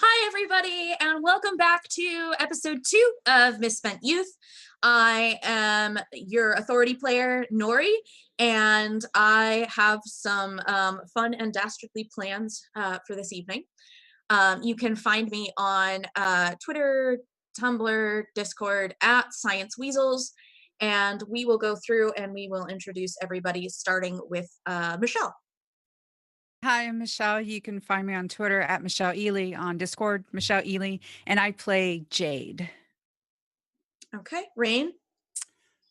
Hi, everybody, and welcome back to episode 2 of Misspent Youth. I am your authority player, Nori, and I have some fun and dastardly plans for this evening. You can find me on Twitter, Tumblr, Discord at Science Weasels, and we will go through and we will introduce everybody, starting with Michelle. Hi, I'm Michelle. You can find me on Twitter at Michelle Ely, on Discord, Michelle Ely, and I play Jade. Okay, Rain.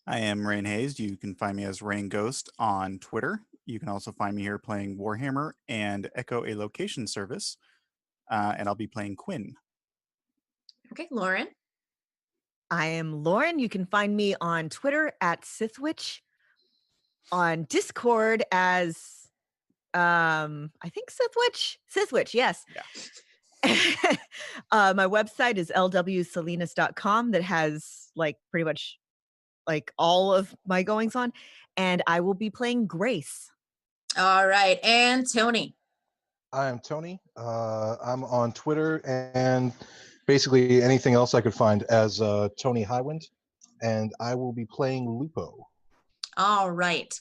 I am Rain Hayes. You can find me as Rain Ghost on Twitter. You can also find me here playing Warhammer and Echo a Location Service, and I'll be playing Quinn. Okay, Lauren. I am Lauren. You can find me on Twitter at Sithwitch, on Discord as I think Sithwitch, yes. Yeah. My website is lwsalinas.com that has pretty much all of my goings on, and I will be playing Grace. All right, and Tony. I am Tony. I'm on Twitter and basically anything else I could find as Tony Highwind, and I will be playing Lupo. All right.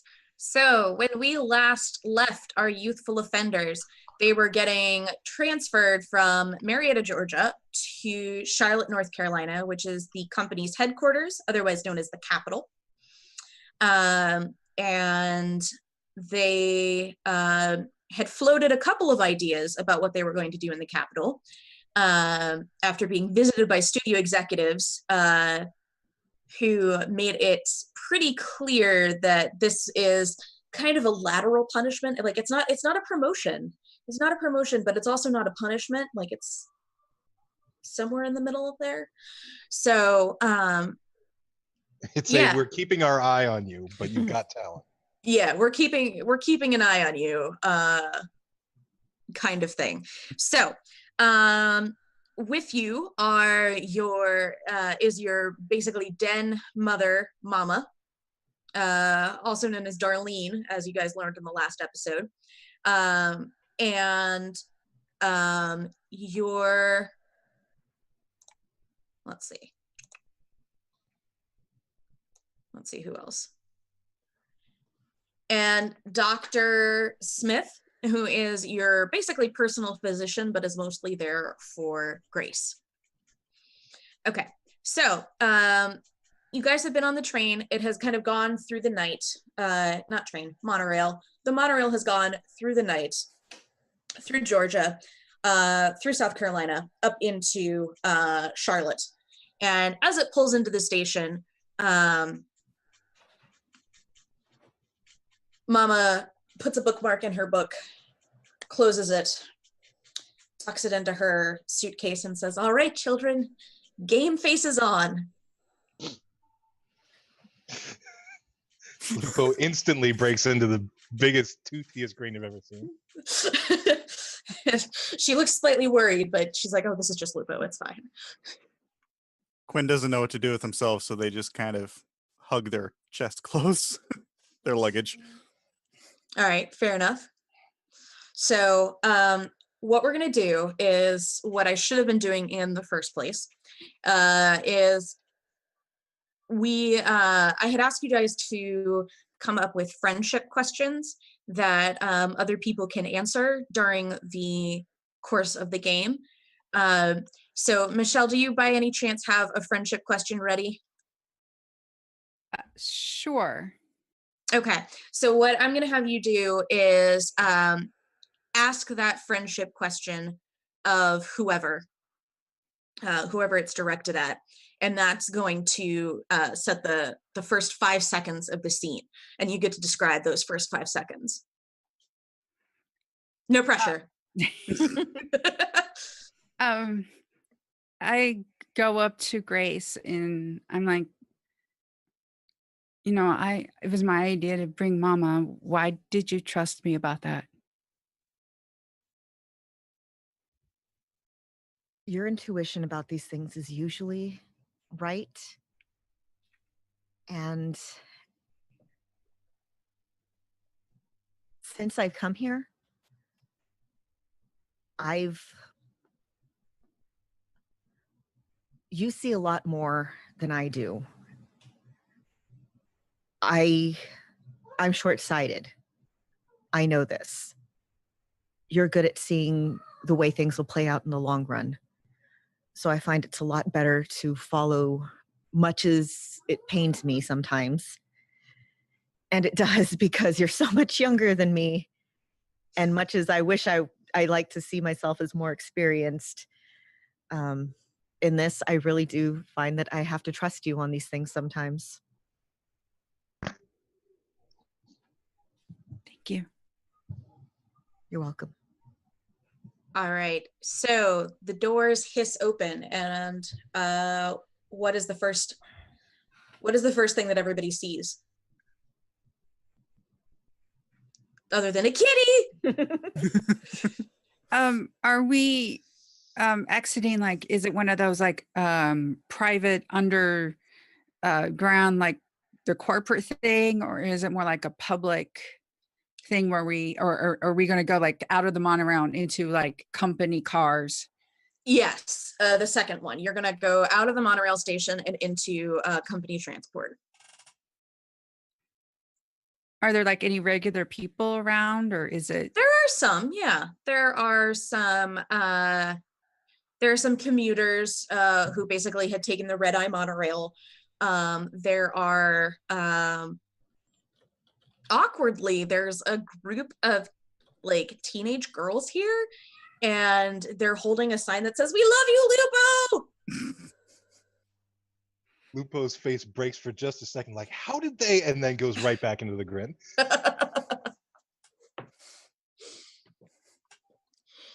So when we last left our youthful offenders, they were getting transferred from Marietta, Georgia to Charlotte, North Carolina, which is the company's headquarters, otherwise known as the capital. And they had floated a couple of ideas about what they were going to do in the capital after being visited by studio executives who made it pretty clear that this is kind of a lateral punishment. Like it's not a promotion. It's not a promotion, but it's also not a punishment. Like it's somewhere in the middle of there. So We're keeping our eye on you, but you've got talent. Yeah, we're keeping an eye on you, kind of thing. So with you are your basically den mother, Mama, also known as Darlene, as you guys learned in the last episode, and your let's see who else, and Dr. Smith, who is your basically personal physician, but is mostly there for Grace. Okay, so you guys have been on the train. It has kind of gone through the night. Not train, monorail. The monorail has gone through the night, through Georgia, through South Carolina, up into Charlotte. And as it pulls into the station, Mama puts a bookmark in her book, closes it, tucks it into her suitcase, and says, "All right, children, game face is on." Lupo instantly breaks into the biggest, toothiest grin you've ever seen. She looks slightly worried, but she's like, "Oh, this is just Lupo. It's fine." Quinn doesn't know what to do with himself, so they just kind of hug their chest close, their luggage. All right, fair enough. So what we're going to do is what I should have been doing in the first place, is I had asked you guys to come up with friendship questions that other people can answer during the course of the game. So Michelle, do you by any chance have a friendship question ready? Sure. Okay, so what I'm going to have you do is ask that friendship question of whoever it's directed at, and that's going to set the first 5 seconds of the scene, and you get to describe those first 5 seconds. No pressure. I go up to Grace and I'm like, it was my idea to bring Mama. Why did you trust me about that? Your intuition about these things is usually right. And since I've come here, I've you see a lot more than I do. I'm short-sighted. I know this. You're good at seeing the way things will play out in the long run. So I find it's a lot better to follow, much as it pains me sometimes. And it does, because you're so much younger than me. And much as I wish I like to see myself as more experienced, in this, I really do find that I have to trust you on these things sometimes. Thank you. You're welcome. All right, so the doors hiss open, and what is the first thing that everybody sees? Other than a kitty. Are we exiting, like, is it one of those like private underground, like the corporate thing, or is it more like a public thing where or are we going to go like out of the monorail into like company cars? Yes, the second one. You're gonna go out of the monorail station and into company transport. Are there like any regular people around, or is it? There are some, yeah. There are some commuters who basically had taken the red-eye monorail. There are awkwardly, there's a group of like teenage girls here, and they're holding a sign that says, "We love you, Lupo!" Lupo's face breaks for just a second, like, how did they? And then goes right back into the grin.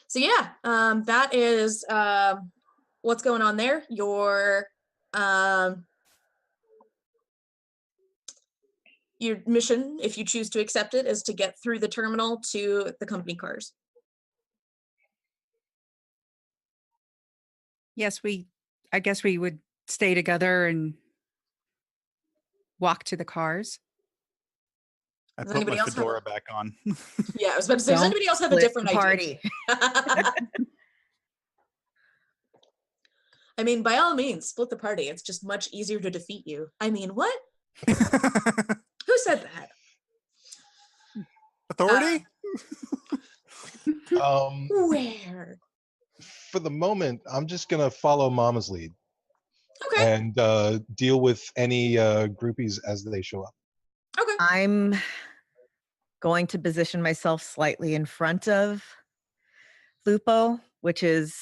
So yeah, that is what's going on there. Your mission, if you choose to accept it, is to get through the terminal to the company cars. Yes, I guess we would stay together and walk to the cars. I Does put my anybody else have fedora back on. Yeah, I was about to say, does Don't anybody else have a split different the idea? I mean, by all means, split the party. It's just much easier to defeat you. I mean, what? Who said that? Authority? Where? For the moment, I'm just gonna follow Mama's lead Okay. and deal with any groupies as they show up. Okay. I'm going to position myself slightly in front of Lupo, which is,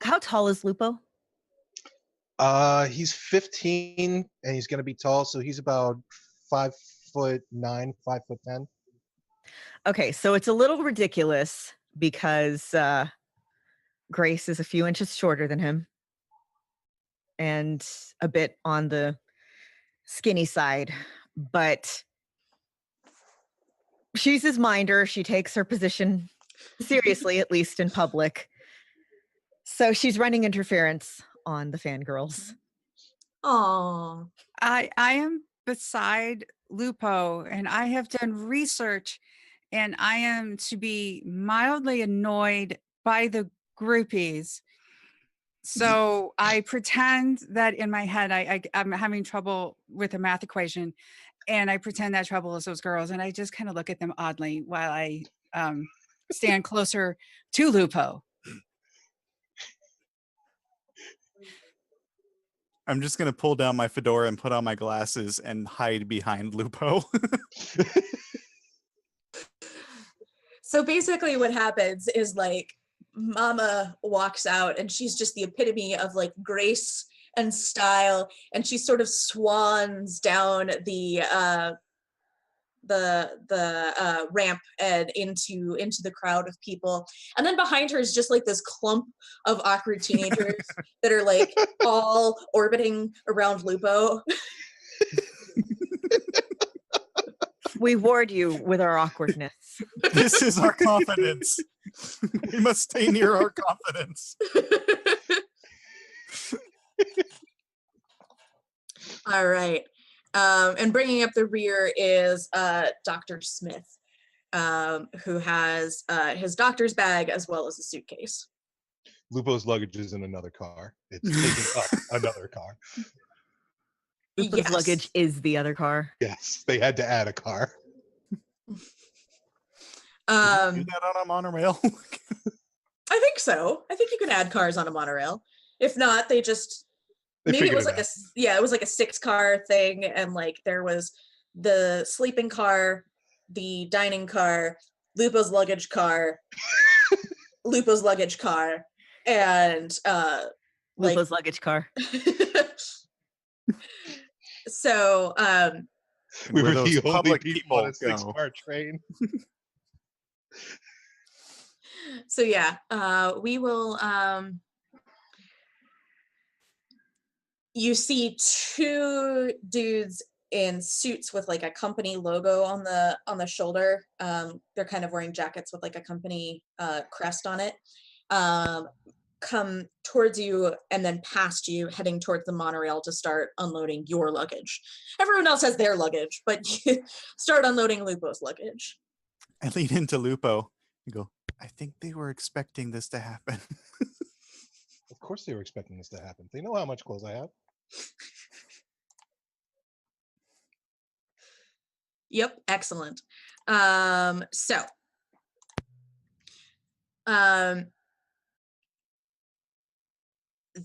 how tall is Lupo? He's 15 and he's gonna be tall, so he's about 5'9", 5'10". Okay, so it's a little ridiculous because Grace is a few inches shorter than him and a bit on the skinny side, but she's his minder. She takes her position seriously, at least in public. So she's running interference on the fangirls. Oh. I am beside Lupo, and I have done research, and I am to be mildly annoyed by the groupies. So I pretend that in my head I'm having trouble with a math equation, and I pretend that trouble is those girls, and I just kind of look at them oddly while I stand closer to Lupo. I'm just gonna pull down my fedora and put on my glasses and hide behind Lupo. So basically what happens is like Mama walks out and she's just the epitome of like grace and style, and she sort of swans down the ramp and into the crowd of people, and then behind her is just like this clump of awkward teenagers that are like all orbiting around Lupo. We ward you with our awkwardness. This is our confidence. We must stay near our confidence. All right. And bringing up the rear is Dr. Smith, who has his doctor's bag as well as a suitcase. Lupo's luggage is in another car. It's taking up another car. Lupo's luggage is the other car. Yes, they had to add a car. Do that on a monorail? I think so. I think you can add cars on a monorail. If not, they maybe it was like it was like a 6-car thing, and like there was the sleeping car, the dining car, Lupo's luggage car, Lupo's luggage car, and Lupo's luggage car. So we were the only public people on a go. 6-car train. So yeah, we will you see 2 dudes in suits with like a company logo on the shoulder. They're kind of wearing jackets with like a company crest on it. Come towards you and then past you, heading towards the monorail to start unloading your luggage. Everyone else has their luggage, but you start unloading Lupo's luggage. I lean into Lupo and go, I think they were expecting this to happen. Of course they were expecting this to happen. They know how much clothes I have. Yep, excellent.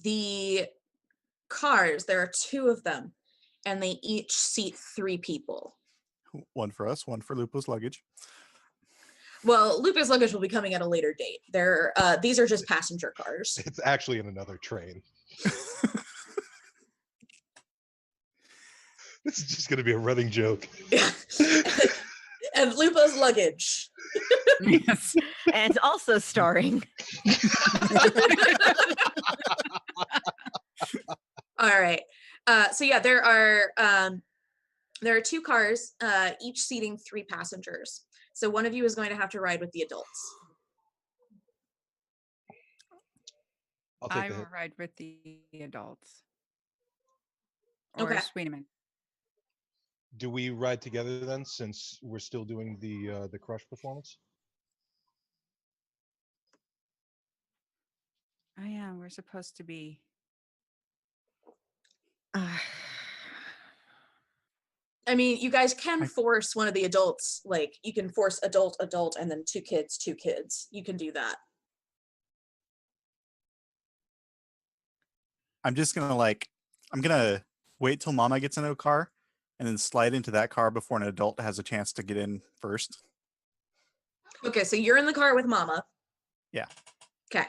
The cars, there are 2 of them, and they each seat 3 people. One for us, one for Lupo's luggage. Well, Lupo's luggage will be coming at a later date. These are just passenger cars. It's actually in another train. This is just going to be a running joke. Yeah. And Lupo's luggage. Yes. And also starring. All right. So yeah, there are 2 cars, each seating 3 passengers. So one of you is going to have to ride with the adults. I'll take I the will hit. ride with the adults. Or Okay. Sweeteman. Do we ride together then, since we're still doing the Crush performance? Oh yeah, we're supposed to be. I mean, you guys can force one of the adults, like you can force adult, and then 2 kids, 2 kids. You can do that. I'm just gonna I'm gonna wait till Mama gets into a car and then slide into that car before an adult has a chance to get in first. Okay, so you're in the car with Mama. Yeah. Okay.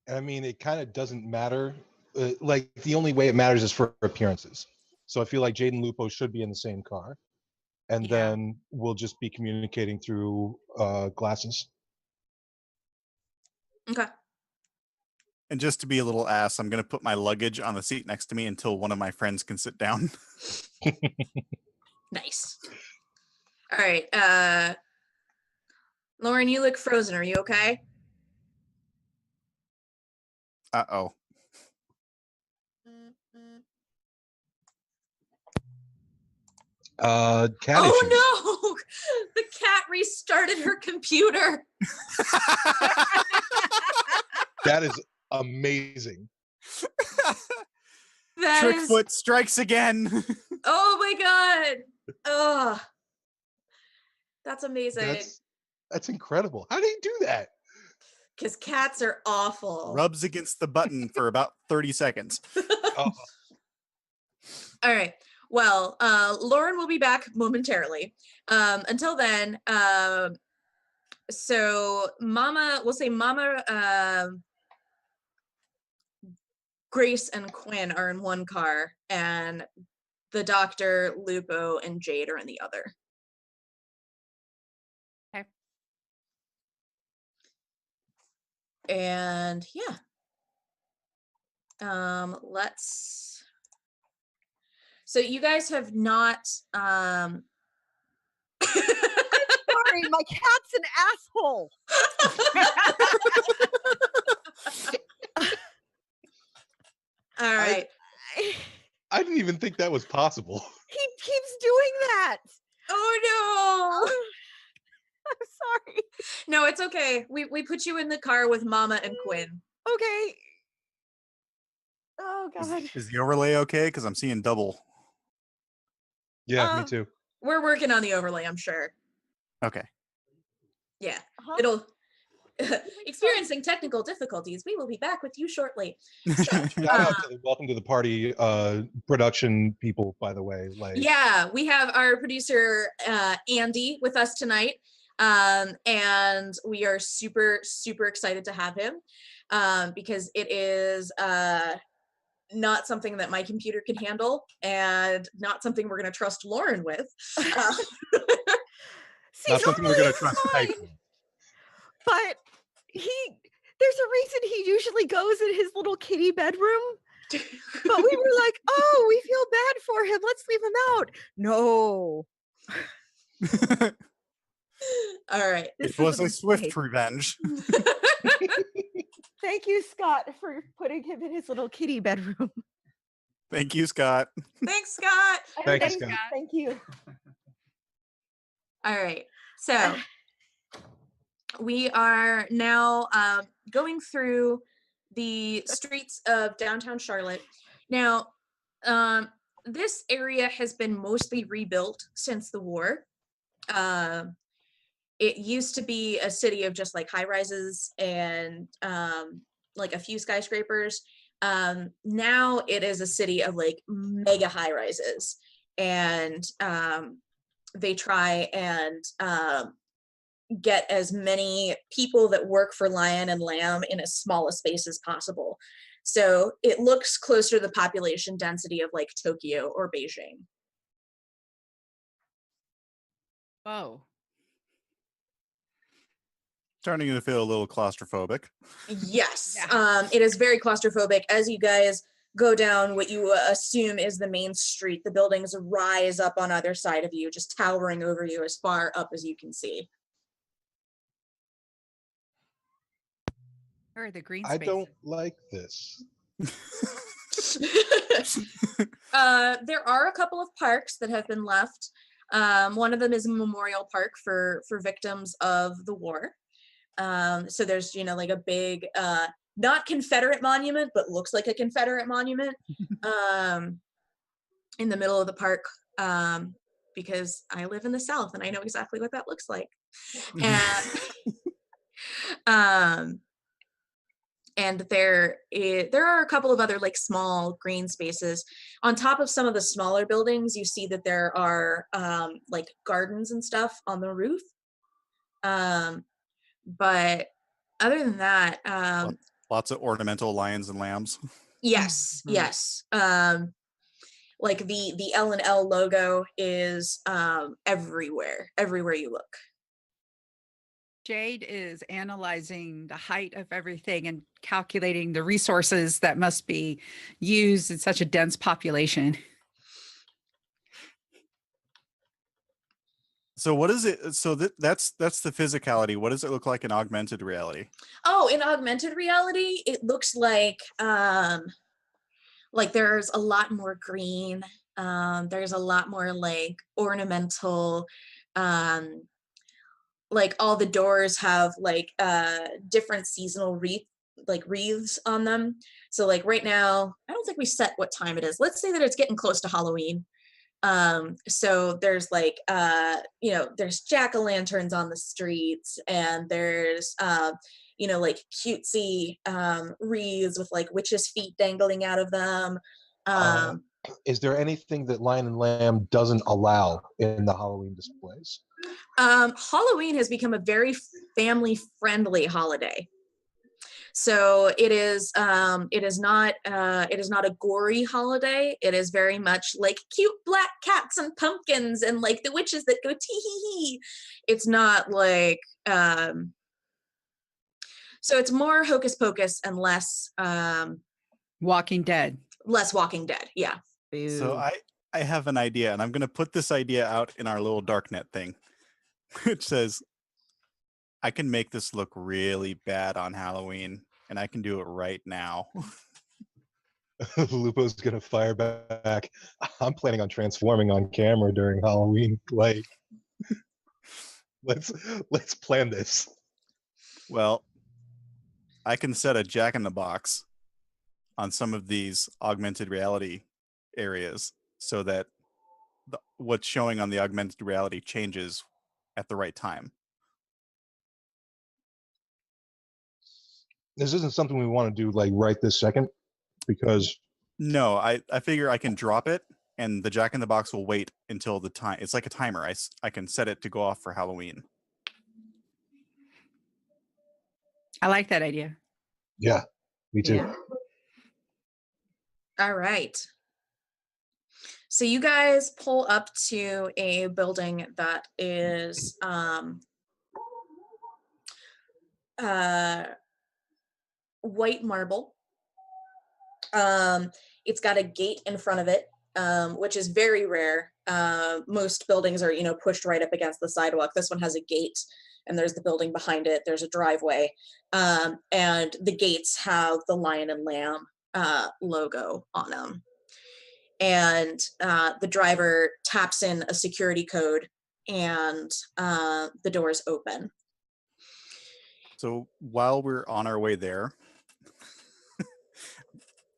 I mean, it kind of doesn't matter. Like, the only way it matters is for appearances. So I feel like Jade and Lupo should be in the same car. And Yeah. then we'll just be communicating through glasses. Okay. And just to be a little ass, I'm gonna put my luggage on the seat next to me until one of my friends can sit down. Nice. All right. Lauren, you look frozen. Are you okay? Uh-oh. Cat Oh issues. no! The cat restarted her computer. That is amazing. That is. Trickfoot strikes again. Oh my god! Oh, that's amazing. That's incredible. How do you do that? Because cats are awful. Rubs against the button for about 30 seconds. Oh, All right. Well, Lauren will be back momentarily. Until then, so Mama, we'll say Mama, Grace and Quinn are in one car, and the doctor, Lupo, and Jade are in the other. Okay. And yeah. So you guys have not Sorry, my cat's an asshole. all right. I didn't even think that was possible. He keeps doing that. Oh no. I'm sorry. No, it's okay. We put you in the car with Mama and Quinn. Okay. Oh God. Is the overlay okay? Because I'm seeing double. Yeah, me too. We're working on the overlay, I'm sure. Okay. Yeah, Huh? it'll experiencing technical difficulties. We will be back with you shortly. So, Shout out to the Welcome to the Party production people, by the way. Like, yeah, we have our producer Andy with us tonight, and we are super excited to have him because it is not something that my computer can handle, and not something we're going to trust Lauren with. See, not something we're normally gonna it's trust fine, Type. but there's a reason he usually goes in his little kitty bedroom. But we were like, oh, we feel bad for him. Let's leave him out. No. All right. It was a swift revenge. Thank you, Scott, for putting him in his little kitty bedroom. Thank you, Scott. Thanks, Scott. Thank you, Scott. Thank you. All right. So we are now going through the streets of downtown Charlotte. Now, this area has been mostly rebuilt since the war. It used to be a city of just like high rises and like a few skyscrapers. Now it is a city of like mega high rises, and they try and get as many people that work for Lion and Lamb in as small a space as possible. So it looks closer to the population density of like Tokyo or Beijing. Whoa. Starting to feel a little claustrophobic. Yes, Yeah. it is very claustrophobic. As you guys go down what you assume is the main street, the buildings rise up on either side of you, just towering over you as far up as you can see. Where are the green I spaces? don't like this. There are a couple of parks that have been left. One of them is a memorial park for victims of the war. So there's, like a big, not Confederate monument, but looks like a Confederate monument in the middle of the park, because I live in the South and I know exactly what that looks like. And there are a couple of other like small green spaces on top of some of the smaller buildings. You see that there are like gardens and stuff on the roof. But other than that, lots of ornamental lions and lambs. yes. Like the L&L logo is everywhere you look. Jade is analyzing the height of everything and calculating the resources that must be used in such a dense population. So what is it? So that's the physicality. What does it look like in augmented reality? Oh, in augmented reality, it looks like there's a lot more green. There's a lot more like ornamental. Like all the doors have like different seasonal wreaths on them. So like right now, I don't think we set what time it is. Let's say that it's getting close to Halloween. So there's like there's jack-o'-lanterns on the streets, and there's like cutesy wreaths with like witches' feet dangling out of them. Is there anything that Lion and Lamb doesn't allow in the Halloween displays? Halloween has become a very family-friendly holiday. So it is not a gory holiday. It is very much like cute black cats and pumpkins and like the witches that go tee hee hee. It's not like so it's more hocus pocus and less Walking Dead. Less Walking Dead. Yeah. So I have an idea, and I'm going to put this idea out in our little darknet thing, which says, I can make this look really bad on Halloween, and I can do it right now. Lupo's gonna fire back. I'm planning on transforming on camera during Halloween. Like, let's plan this. Well, I can set a Jack-in-the-Box on some of these augmented reality areas so that what's showing on the augmented reality changes at the right time. This isn't something we want to do like right this second because No, I figure I can drop it and the Jack-in-the-Box will wait until the time. It's like a timer. I can set it to go off for Halloween. I like that idea. yeah, me too. Yeah. All right. So you guys pull up to a building that is white marble. It's got a gate in front of it, which is very rare. Most buildings are, pushed right up against the sidewalk. This one has a gate, and there's the building behind it. There's a driveway, and the gates have the lion and lamb logo on them. And the driver taps in a security code, and the doors open. So while we're on our way there,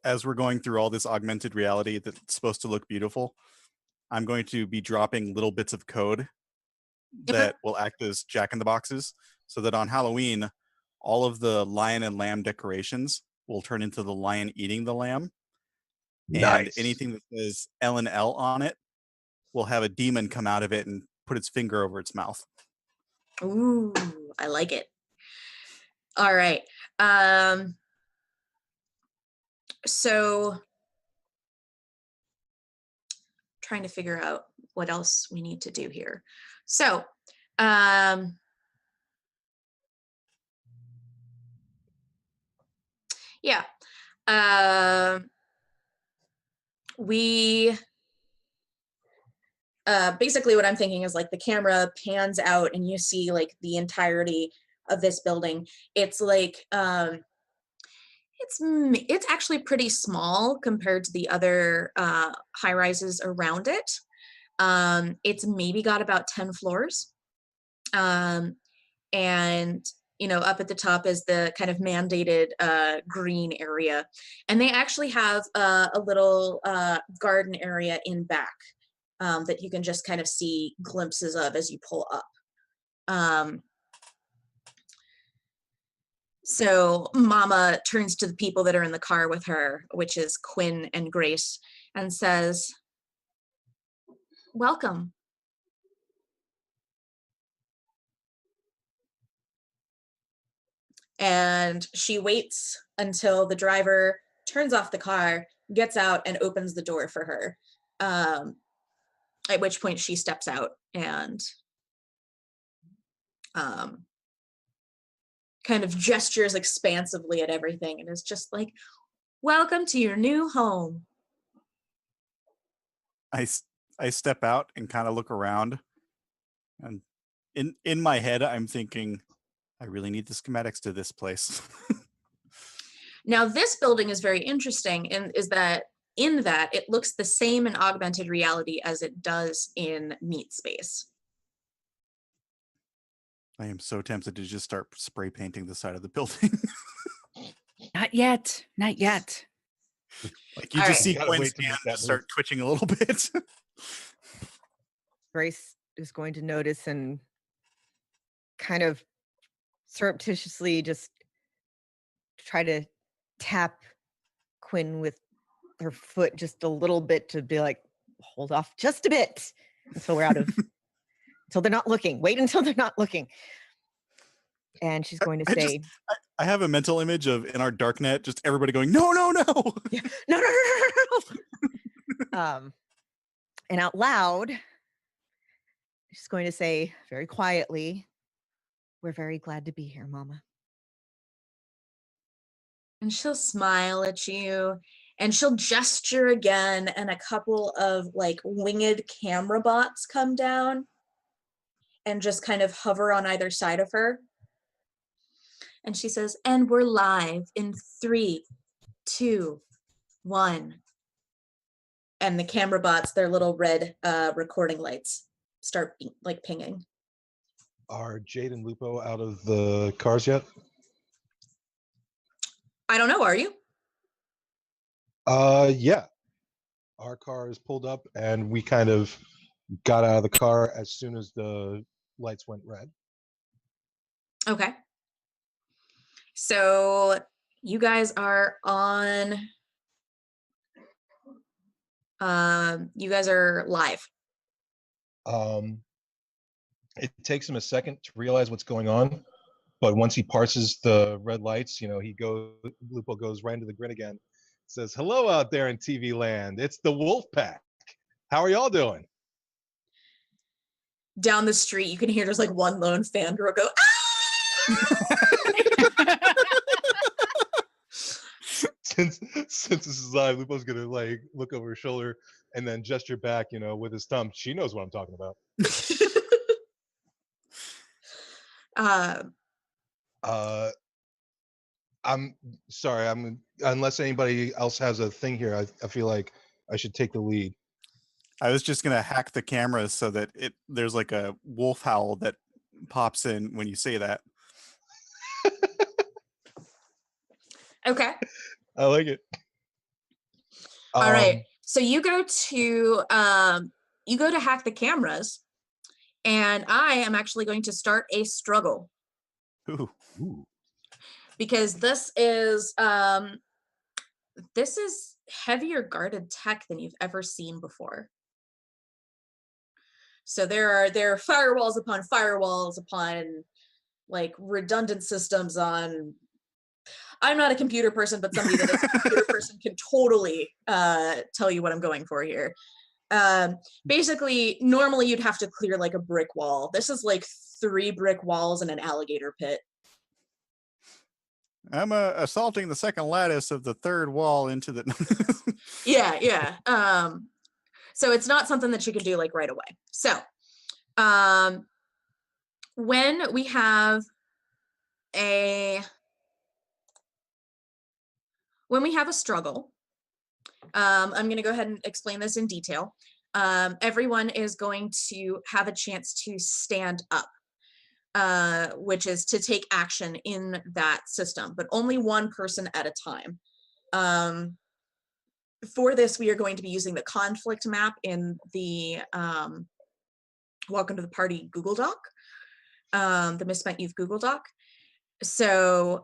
as we're going through all this augmented reality that's supposed to look beautiful, I'm going to be dropping little bits of code that will act as Jack-in-the-Boxes so that on Halloween, all of the lion and lamb decorations will turn into the lion eating the lamb. And anything that says L and L on it will have a demon come out of it and put its finger over its mouth. Ooh, I like it. All right. So trying to figure out what else we need to do here. So, yeah. We basically what I'm thinking is like the camera pans out and you see like the entirety of this building. It's like it's actually pretty small compared to the other high rises around it. It's maybe got about 10 floors. And up at the top is the kind of mandated green area. And they actually have a little garden area in back that you can just kind of see glimpses of as you pull up. So Mama turns to the people that are in the car with her, which is Quinn and Grace, and says, "Welcome." And she waits until the driver turns off the car, gets out, and opens the door for her. At which point she steps out and kind of gestures expansively at everything and is just like, "Welcome to your new home." I step out and kind of look around, and in my head I'm thinking, I really need the schematics to this place. Now this building is very interesting, and is that in that it looks the same in augmented reality as it does in Meat Space. I am so tempted to just start spray painting the side of the building. Not yet. Not yet. Like you All just right. see Gotta Quinn's wait to make hand that just start move. twitching a little bit. Grace is going to notice and kind of surreptitiously just try to tap Quinn with her foot just a little bit to be like, hold off just a bit until we're out of, until they're not looking. Wait until they're not looking. And she's going to say, I have a mental image of in our darknet, just everybody going, no, no, no. yeah, no, no, no, no, no, no. And out loud, she's going to say very quietly, "We're very glad to be here, Mama." And she'll smile at you and she'll gesture again, and a couple of like winged camera bots come down and just kind of hover on either side of her. And she says, "And we're live in 3, 2, 1." And the camera bots, their little red recording lights start like pinging. Are Jade and Lupo out of the cars yet? I don't know. Are you? Yeah. Our car is pulled up, and we kind of got out of the car as soon as the lights went red. Okay. So you guys are on. You guys are live. It takes him a second to realize what's going on, but once he parses the red lights, Lupo goes right into the grin again. Says, "Hello out there in TV land. It's the Wolf Pack. How are y'all doing?" Down the street, you can hear just like one lone fangirl go, Since this is live, Lupo's gonna like look over his shoulder and then gesture back, with his thumb. She knows what I'm talking about. I'm sorry. Unless anybody else has a thing here, I feel like I should take the lead. I was just gonna hack the cameras so that there's like a wolf howl that pops in when you say that. Okay. I like it. All right. So you go to hack the cameras, and I am actually going to start a struggle. Ooh. Because this is heavier guarded tech than you've ever seen before. So there are firewalls upon firewalls upon like redundant systems on. I'm not a computer person, but somebody that is a computer person can totally tell you what I'm going for here. Basically, normally you'd have to clear like a brick wall. This is like 3 brick walls and an alligator pit. I'm assaulting the second lattice of the third wall into the. Yeah. So it's not something that you can do like right away. So, when we have a struggle, I'm going to go ahead and explain this in detail. Everyone is going to have a chance to stand up, which is to take action in that system, but only one person at a time. For this, we are going to be using the conflict map in the Welcome to the Party Google Doc, the Misspent Youth Google Doc. So,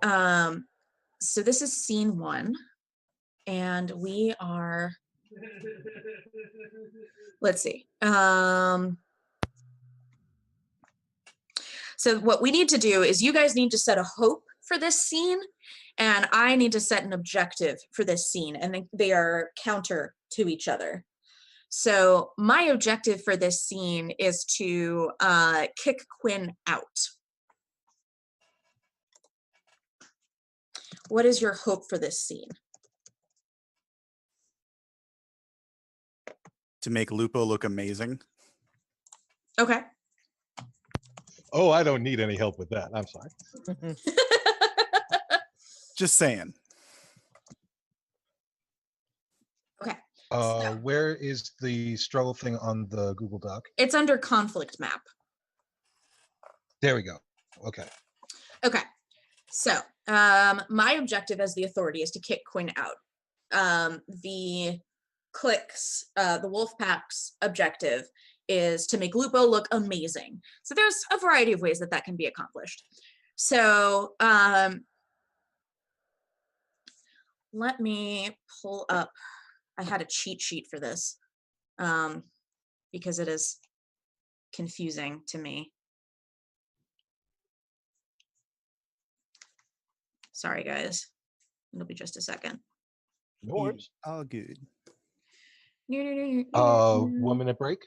so this is scene 1, and we are, let's see. So what we need to do is you guys need to set a hope for this scene, and I need to set an objective for this scene, and they are counter to each other. So my objective for this scene is to kick Quinn out. What is your hope for this scene? To make Lupo look amazing. Okay. Oh, I don't need any help with that. I'm sorry. Just saying. Okay. Where is the struggle thing on the Google Doc? It's under conflict map. There we go. Okay. Okay. So my objective as the authority is to kick Quinn out. The clique's, the Wolfpack's objective is to make Lupo look amazing. So there's a variety of ways that can be accomplished. So let me pull up, I had a cheat sheet for this because it is confusing to me. Sorry, guys. It'll be just a second. No worries. All good. 1 minute break?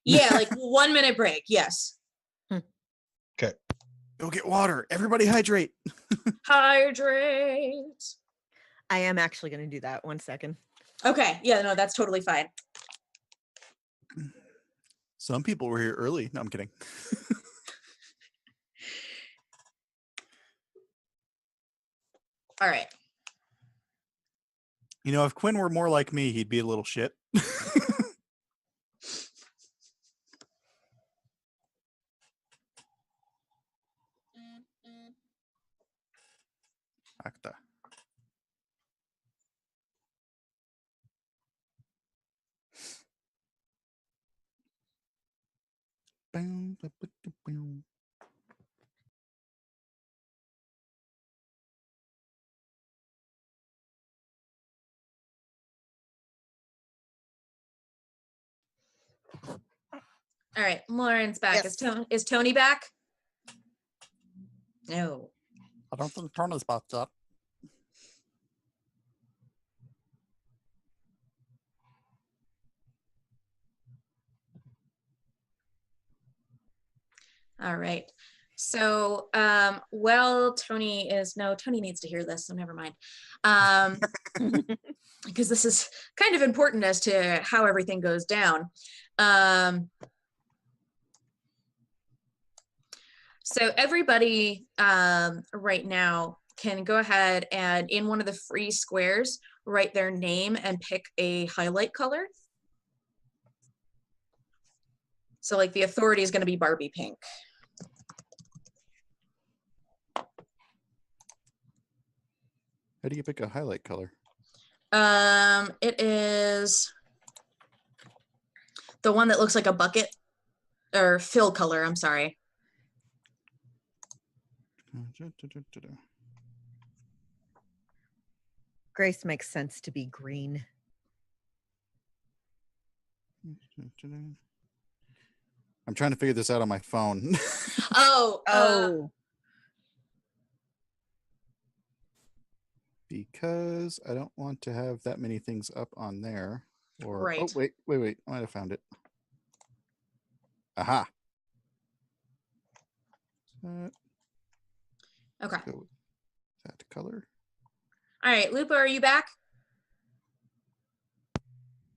Yeah, like 1 minute break. Yes. Okay. Go get water. Everybody hydrate. Hydrate. I am actually going to do that. 1 second. Okay. Yeah, no, that's totally fine. Some people were here early. No, I'm kidding. All right. You know, if Quinn were more like me, he'd be a little shit. acta. Boom, boom, boom, boom. All right, Lauren's back. Yes. Is Tony back? No. I don't think Tony's back yet. All right. So, Tony needs to hear this, so never mind. Because this is kind of important as to how everything goes down. So everybody right now can go ahead and in one of the free squares, write their name and pick a highlight color. So like the authority is going to be Barbie pink. How do you pick a highlight color? It is the one that looks like a bucket or fill color, I'm sorry. Grace makes sense to be green. I'm trying to figure this out on my phone. Oh. Because I don't want to have that many things up on there. Or Right. oh wait. I might have found it. Aha. Okay. Let's go with that color. All right, Lupo, are you back?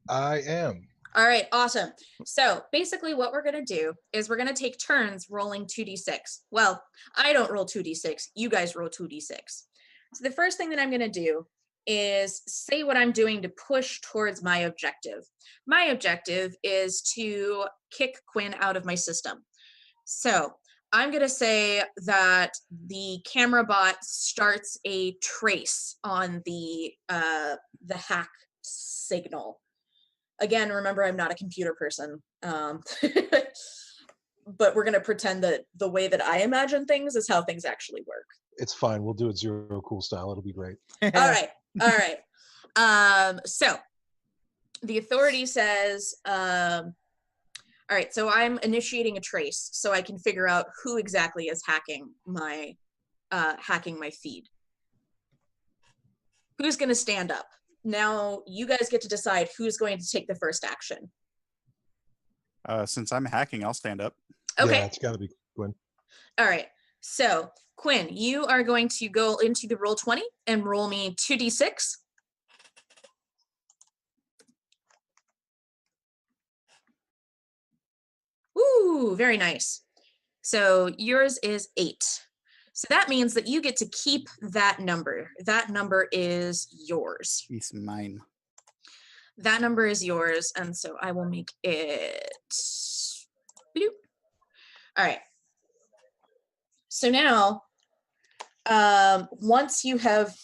I am. All right, awesome. So basically what we're going to do is we're going to take turns rolling 2d6. Well, I don't roll 2d6. You guys roll 2d6. So the first thing that I'm going to do is say what I'm doing to push towards my objective. My objective is to kick Quinn out of my system. So I'm going to say that the camera bot starts a trace on the hack signal. Again, remember, I'm not a computer person, but we're going to pretend that the way that I imagine things is how things actually work. It's fine. We'll do it zero cool style. It'll be great. All right. So the authority says, all right, so I'm initiating a trace so I can figure out who exactly is hacking my feed. Who's going to stand up? Now you guys get to decide who's going to take the first action. Since I'm hacking, I'll stand up. Okay. Yeah, it's got to be Quinn. All right. So Quinn, you are going to go into the Roll20 and roll me 2d6. Ooh, very nice. So yours is 8. So that means that you get to keep that number. That number is yours. It's mine. That number is yours. And so I will make it. Bloop. All right. So now, once you have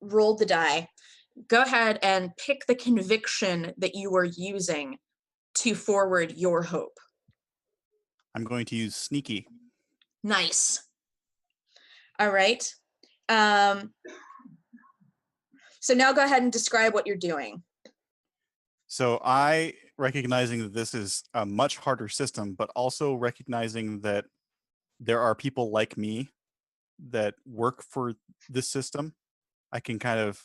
rolled the die, go ahead and pick the conviction that you are using to forward your hope. I'm going to use sneaky. Nice. All right. So now go ahead and describe what you're doing. So I, recognizing that this is a much harder system, but also recognizing that there are people like me that work for this system, I can kind of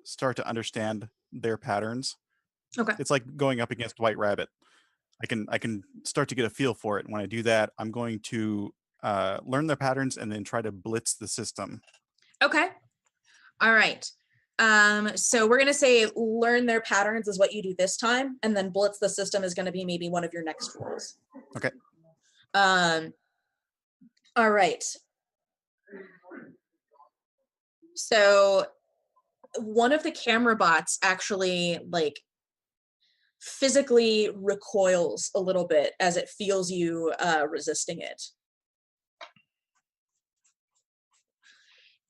start to understand their patterns. Okay. It's like going up against White Rabbit. I can start to get a feel for it. When I do that, I'm going to learn their patterns and then try to blitz the system. Okay. All right. So we're going to say learn their patterns is what you do this time, and then blitz the system is going to be maybe one of your next rolls. Okay. All right. So one of the camera bots actually like physically recoils a little bit as it feels you resisting it.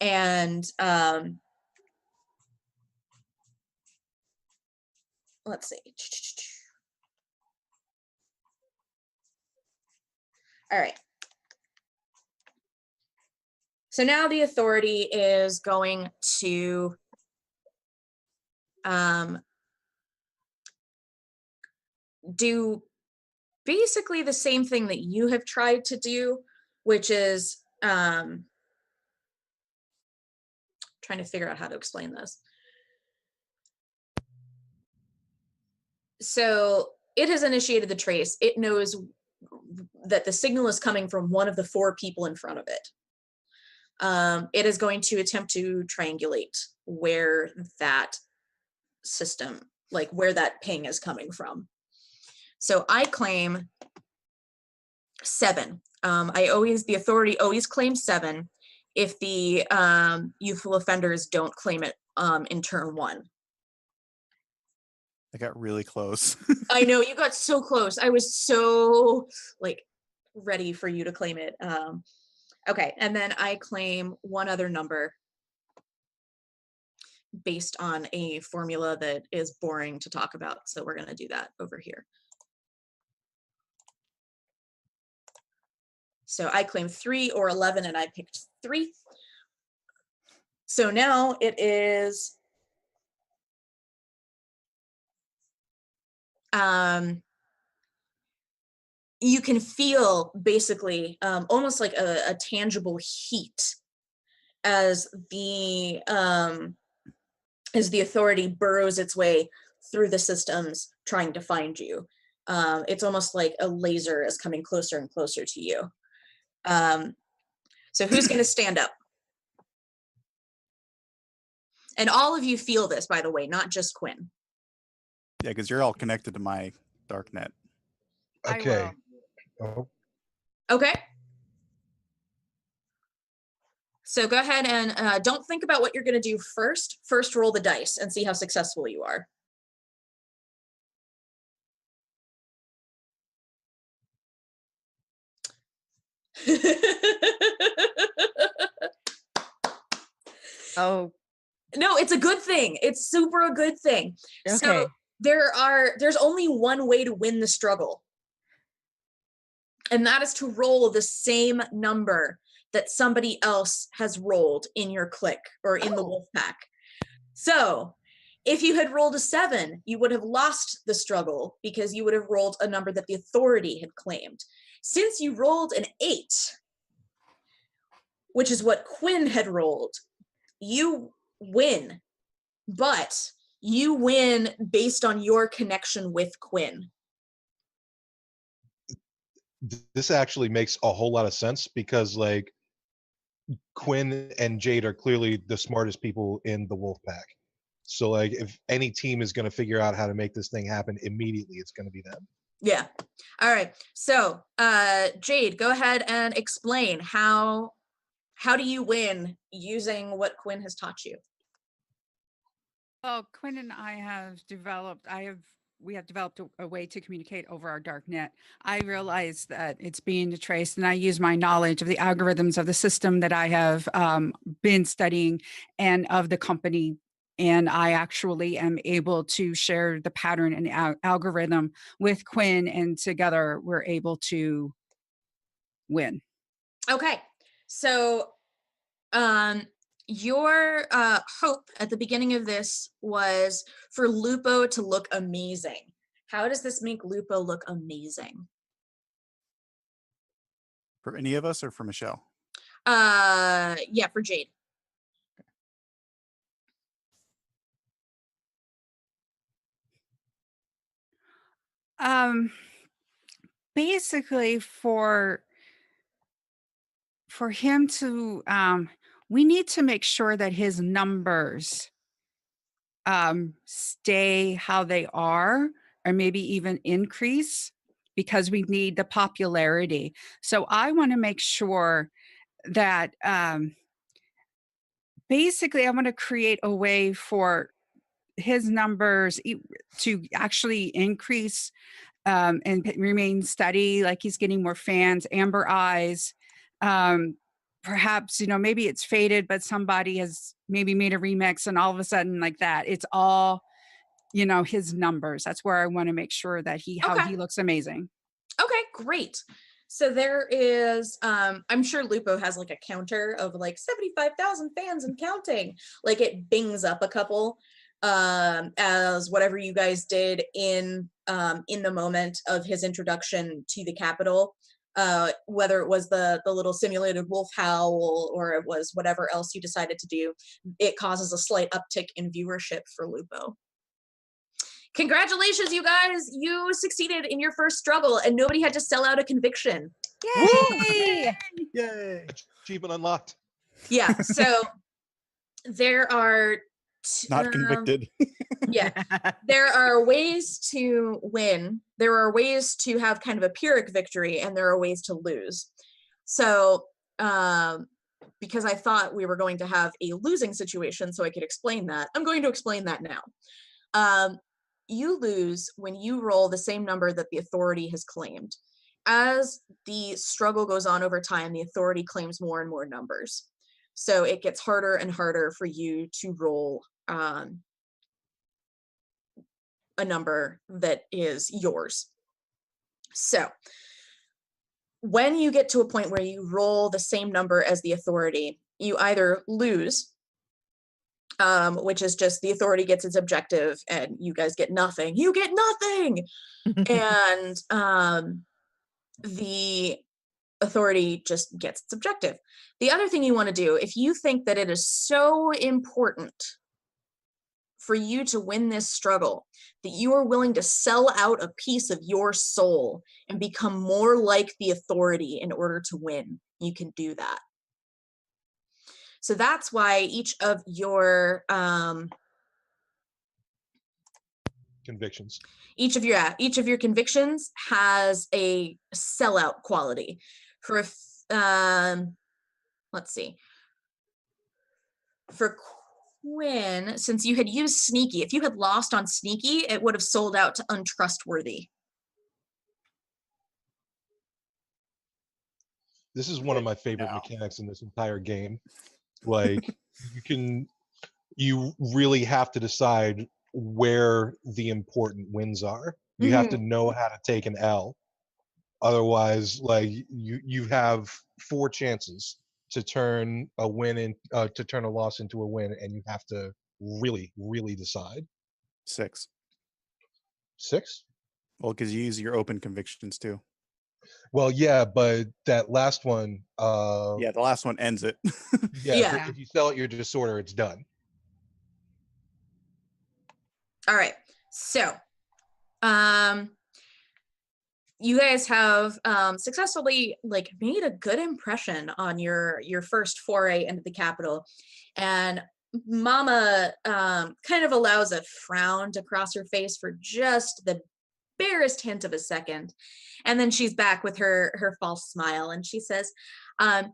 And let's see. All right. So now the authority is going to do basically the same thing that you have tried to do, which is trying to figure out how to explain this. So it has initiated the trace. It knows that the signal is coming from one of the 4 people in front of it. It is going to attempt to triangulate where that system, like where that ping is coming from. So I claim 7. The authority always claims 7 if the youthful offenders don't claim it in turn 1. I got really close. I know, you got so close. I was so like ready for you to claim it. Okay, and then I claim 1 other number based on a formula that is boring to talk about. So we're gonna do that over here. So I claim 3 or 11 and I picked 3. So now it is you can feel basically almost like a tangible heat as the authority burrows its way through the systems trying to find you. It's almost like a laser is coming closer and closer to you. So who's going to stand up? And all of you feel this, by the way, not just Quinn. Yeah, because you're all connected to my darknet. Okay. I will. Oh, Okay. So go ahead and don't think about what you're going to do first. First, roll the dice and see how successful you are. Oh, No, it's a good thing. It's super a good thing. okay. So there's only one way to win the struggle. And that is to roll the same number that somebody else has rolled in your clique or in the wolf pack. So if you had rolled a 7, you would have lost the struggle because you would have rolled a number that the authority had claimed. Since you rolled an 8, which is what Quinn had rolled, you win, but you win based on your connection with Quinn. this actually makes a whole lot of sense because like Quinn and Jade are clearly the smartest people in the wolf pack. So like if any team is going to figure out how to make this thing happen immediately, it's going to be them. Yeah. All right. So, Jade, go ahead and explain how do you win using what Quinn has taught you? Well, Quinn and I have developed, we have developed a way to communicate over our dark net. I realize that it's being traced, and I use my knowledge of the algorithms of the system that I have been studying and of the company. And I actually am able to share the pattern and algorithm with Quinn, and together we're able to win. Okay. So, your hope at the beginning of this was for Lupo to look amazing. How does this make Lupo look amazing? For any of us or for Michelle? Yeah, for Jade. Basically for him to we need to make sure that his numbers stay how they are, or maybe even increase, because we need the popularity. So I want to make sure that basically I want to create a way for his numbers to actually increase and remain steady, like he's getting more fans, amber eyes, perhaps, maybe it's faded, but somebody has maybe made a remix and all of a sudden like that, it's all, his numbers. That's where I want to make sure that how Okay. he looks amazing. Okay, great. So there is, I'm sure Lupo has like a counter of like 75,000 fans and counting. Like it bings up a couple as whatever you guys did in the moment of his introduction to the Capitol. Whether it was the little simulated wolf howl or it was whatever else you decided to do, it causes a slight uptick in viewership for Lupo. Congratulations, you guys. You succeeded in your first struggle and nobody had to sell out a conviction. Yay! Yay. Achievement unlocked. Yeah, so there are... Not convicted. Yeah, there are ways to win. There are ways to have kind of a Pyrrhic victory and there are ways to lose. So, because I thought we were going to have a losing situation so I could explain that, I'm going to explain that now. You lose when you roll the same number that the authority has claimed. As the struggle goes on over time, the authority claims more and more numbers. So it gets harder and harder for you to roll a number that is yours. So when you get to a point where you roll the same number as the authority, you either lose, which is just the authority gets its objective and you guys get nothing. You get nothing! And the authority just gets its objective. The other thing you want to do, if you think that it is so important for you to win this struggle, that you are willing to sell out a piece of your soul and become more like the authority in order to win, you can do that. So that's why each of your Convictions. each of your convictions has a sellout quality. For let's see. For Quinn, since you had used sneaky, if you had lost on sneaky, it would have sold out to untrustworthy. This is one of my favorite mechanics in this entire game. Like you really have to decide where the important wins are. You have to know how to take an L. Otherwise, like you have 4 chances to turn a win to turn a loss into a win, and you have to really, really decide. 6. 6? Well, because you use your open convictions too. Well, yeah, but that last one. Yeah, the last one ends it. Yeah. If you sell it your disorder, it's done. All right. So, you guys have successfully like made a good impression on your first foray into the Capitol, and Mama kind of allows a frown to cross her face for just the barest hint of a second, and then she's back with her false smile, and she says, "I'm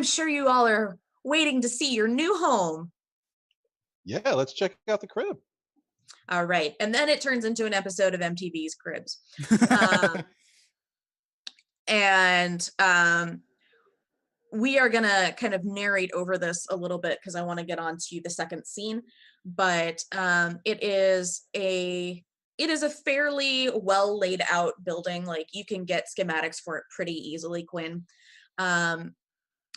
sure you all are waiting to see your new home." Yeah, let's check out the crib. All right, and then it turns into an episode of MTV's Cribs. And we are gonna kind of narrate over this a little bit because I want to get on to the second scene, but it is a fairly well laid out building. Like you can get schematics for it pretty easily, Quinn.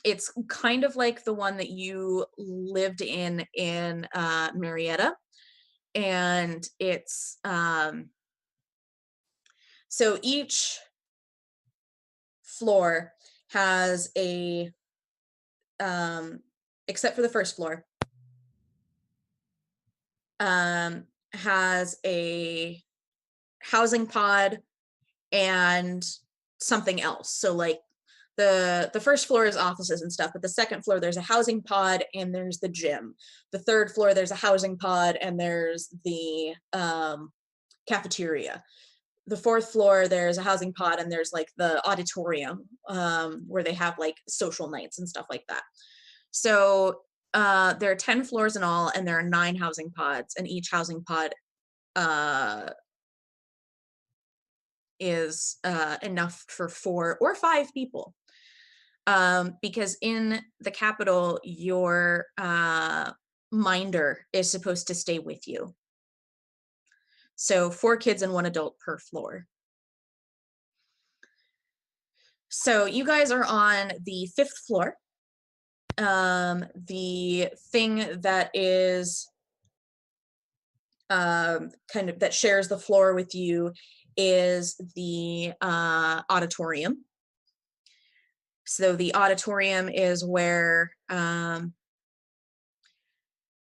It's kind of like the one that you lived in Marietta, and it's so each floor has a except for the first floor has a housing pod and something else. So like the first floor is offices and stuff, but the second floor there's a housing pod and there's the gym. The third floor there's a housing pod and there's the cafeteria. The fourth floor there's a housing pod and there's like the auditorium where they have like social nights and stuff like that. So there are 10 floors in all, and there are 9 housing pods, and each housing pod is enough for 4 or 5 people. because in the capital, your minder is supposed to stay with you. So 4 kids and 1 adult per floor. So you guys are on the 5th floor. The thing that is kind of that shares the floor with you is the auditorium. So the auditorium is where Quinn,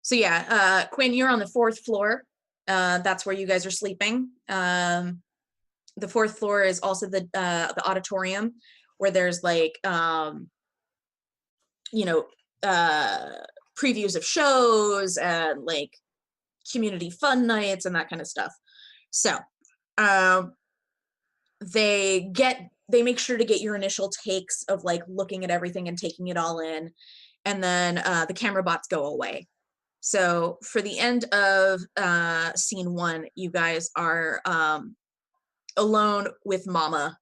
you're on the 4th floor. That's where you guys are sleeping. The 4th floor is also the auditorium, where there's like previews of shows and like community fun nights and that kind of stuff. So they make sure to get your initial takes of like looking at everything and taking it all in, and then the camera bots go away. So for the end of scene 1, you guys are alone with Mama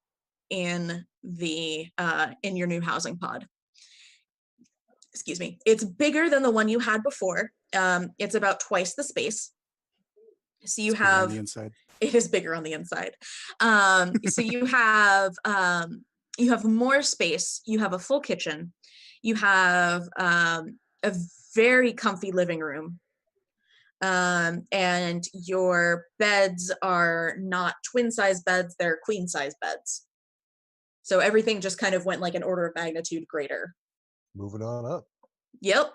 in your new housing pod. Excuse me. It's bigger than the one you had before. It's about twice the space. So you have on the inside. It is bigger on the inside. So you have more space. You have a full kitchen. You have a very comfy living room. And your beds are not twin size beds, they're queen size beds. So everything just kind of went like an order of magnitude greater. Moving on up. Yep.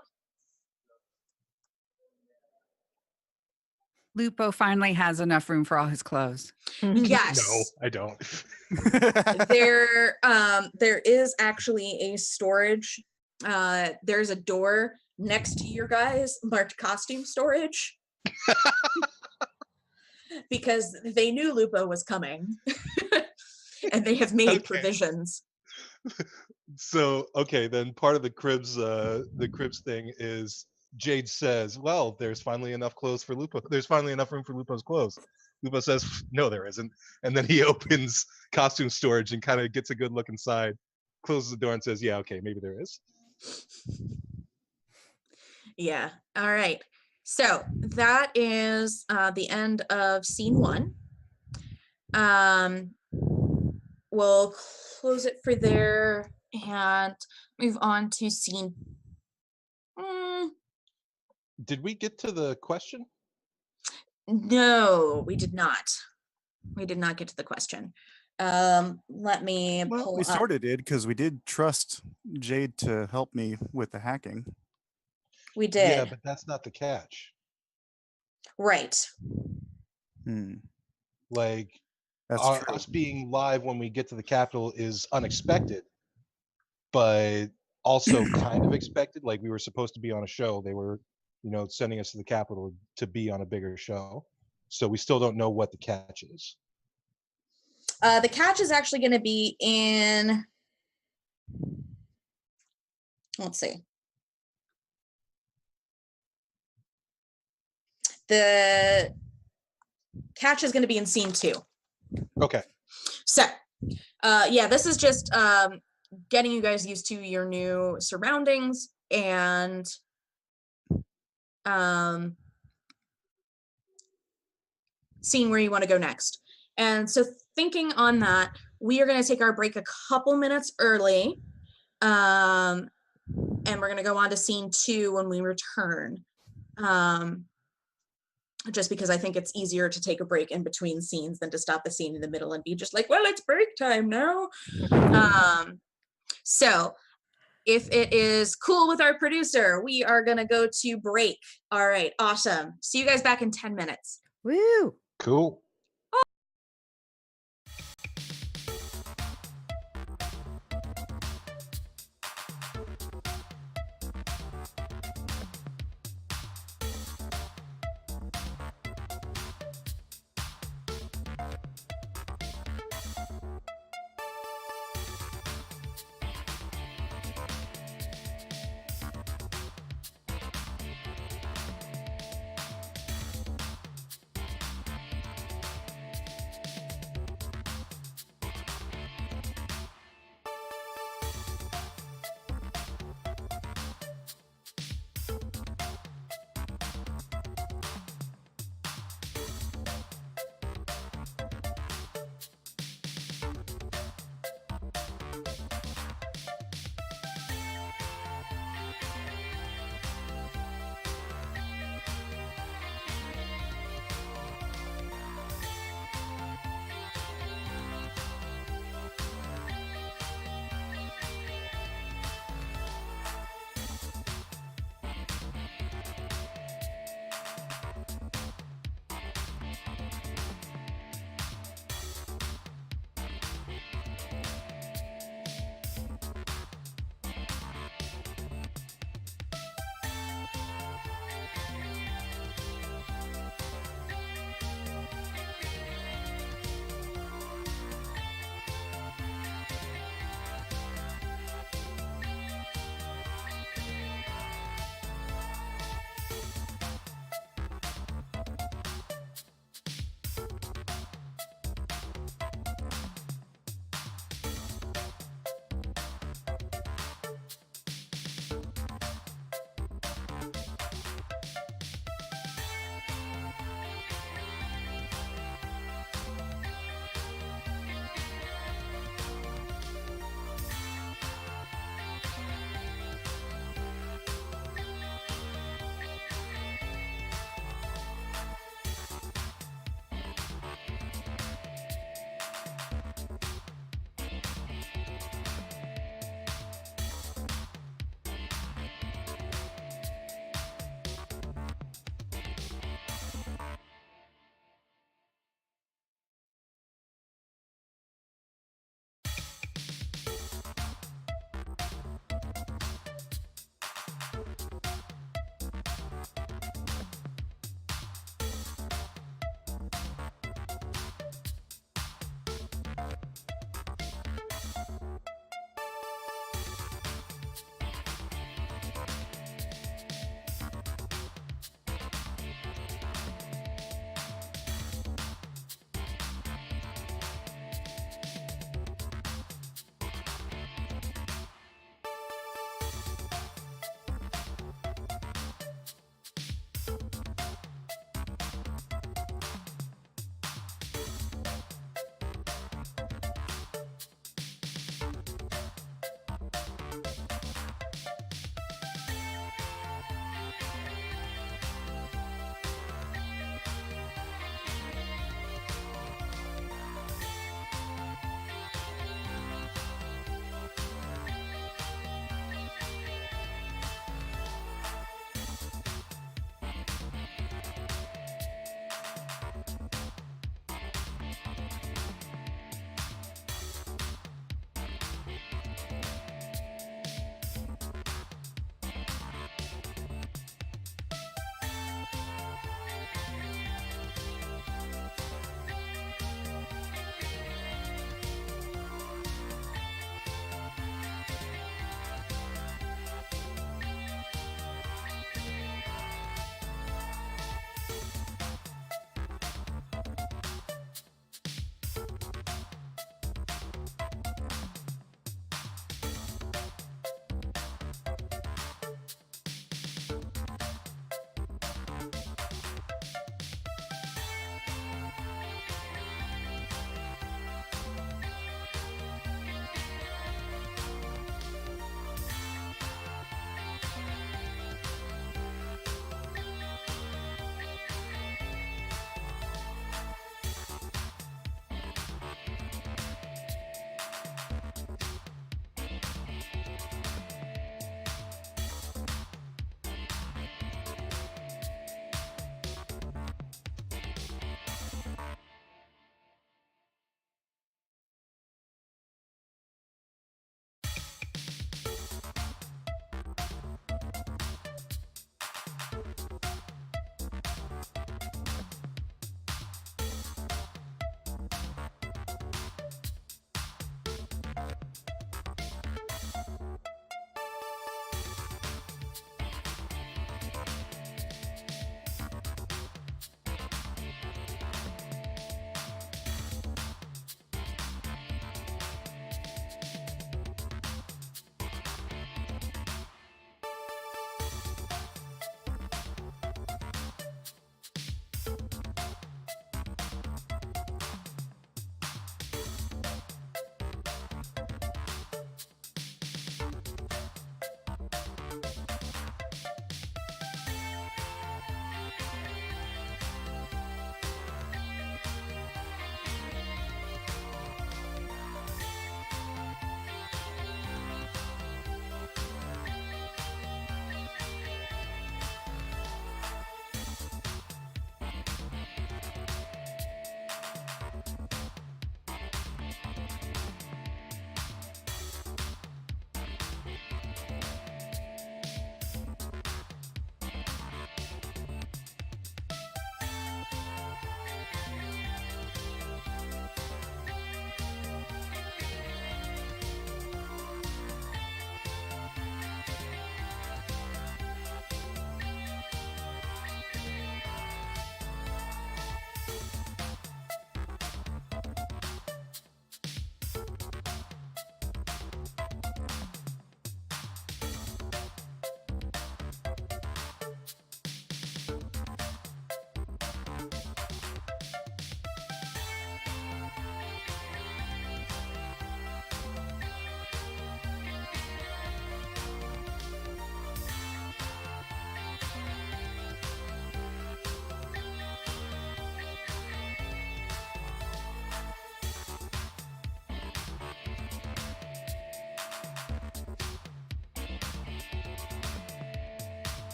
Lupo finally has enough room for all his clothes. Yes. No, I don't. There is actually a storage. There's a door next to your guys marked costume storage. Because they knew Lupo was coming. And they have made provisions. So, okay, then part of the cribs thing is Jade says, well, there's finally enough clothes for Lupo. There's finally enough room for Lupo's clothes. Lupo says, no, there isn't. And then he opens costume storage and kind of gets a good look inside, closes the door and says, yeah, okay, maybe there is. Yeah. All right. So that is the end of scene 1. We'll close it for there and move on to scene. Did we get to the question? No, we did not. We did not get to the question. Let me pull we up. sort of did, because we did trust Jade to help me with the hacking. We did. Yeah, but that's not the catch. Right. Like, That's true. us being live when we get to the Capitol is unexpected, but also kind of expected. Like, we were supposed to be on a show. They were, sending us to the Capitol to be on a bigger show. So we still don't know what the catch is. The catch is actually going to be in. Let's see. The catch is going to be in scene 2. Okay. So, this is just getting you guys used to your new surroundings and seeing where you want to go next. And so thinking on that, we are going to take our break a couple minutes early. And we're going to go on to scene 2 when we return. Just because I think it's easier to take a break in between scenes than to stop the scene in the middle and be just like, well, it's break time now. So if it is cool with our producer, we are going to go to break. All right, awesome. See you guys back in 10 minutes. Woo! Cool.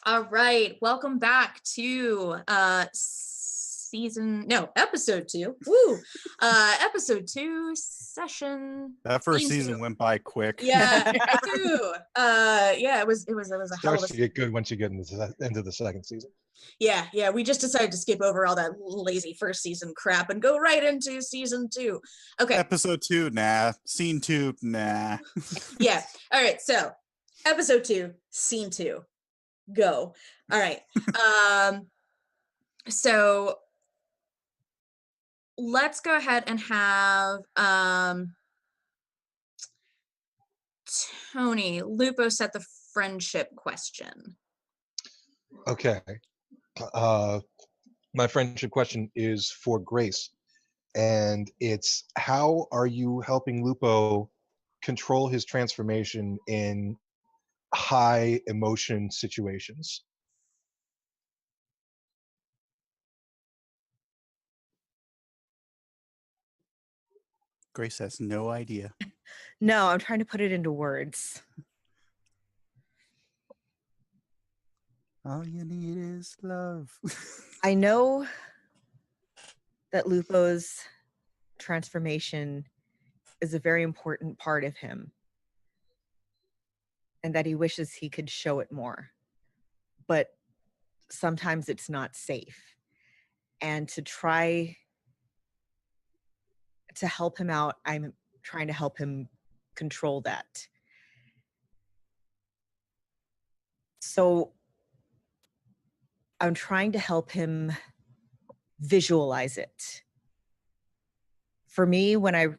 All right, welcome back to episode 2. Woo! Episode 2, session. That first scene season 2. went by quick. Yeah, too. Yeah, it was a hell of Starts a to get good once you get into the second season. Yeah, we just decided to skip over all that lazy first season crap and go right into season 2. Okay. Episode 2, nah. Scene 2, nah. Yeah. All right, so episode 2, scene 2. Go. All right. So let's go ahead and have Tony, Lupo set the friendship question. Okay. My friendship question is for Grace, and it's, how are you helping Lupo control his transformation in high emotion situations? Grace has no idea. No, I'm trying to put it into words. All you need is love. I know that Lupo's transformation is a very important part of him, and that he wishes he could show it more. But sometimes it's not safe. And to try to help him out, I'm trying to help him control that. So I'm trying to help him visualize it. For me, when I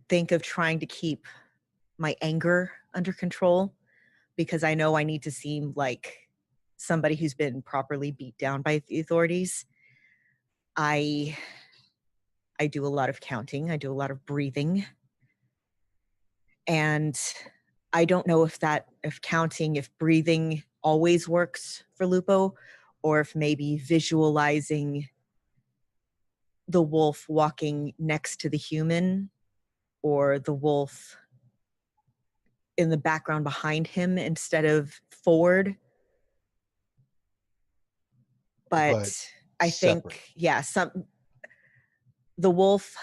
think of trying to keep my anger under control, because I know I need to seem like somebody who's been properly beat down by the authorities, I do a lot of counting. I do a lot of breathing. And I don't know if counting, if breathing always works for Lupo, or if maybe visualizing the wolf walking next to the human, or the wolf in the background behind him instead of forward. But I separate. think, yeah, the wolf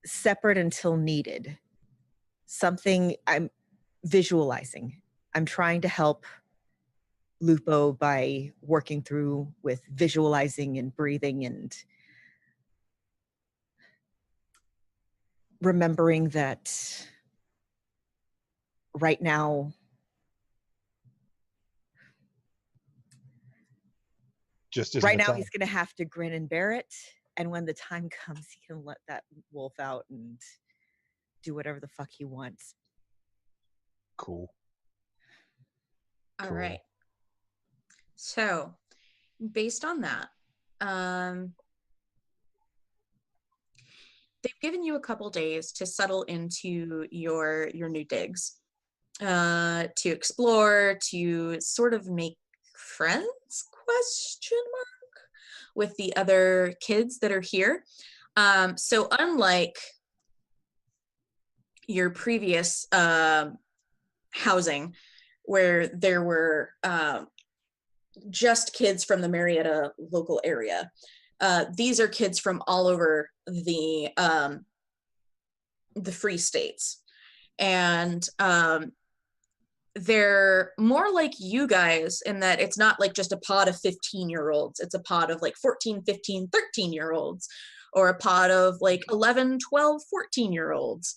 separate until needed. Something I'm visualizing. I'm trying to help Lupo by working through with visualizing and breathing and remembering that right now Just isn't right the now time. he's going to have to grin and bear it, and when the time comes he can let that wolf out and do whatever the fuck he wants. Cool. All right. So based on that, they've given you a couple days to settle into your new digs. to explore, to sort of make friends, question mark, with the other kids that are here. So unlike your previous housing, where there were just kids from the Marietta local area, these are kids from all over the Free States. And they're more like you guys in that it's not like just a pod of 15-year-olds. It's a pod of like 14, 15, 13-year-olds, or a pod of like 11, 12, 14-year-olds.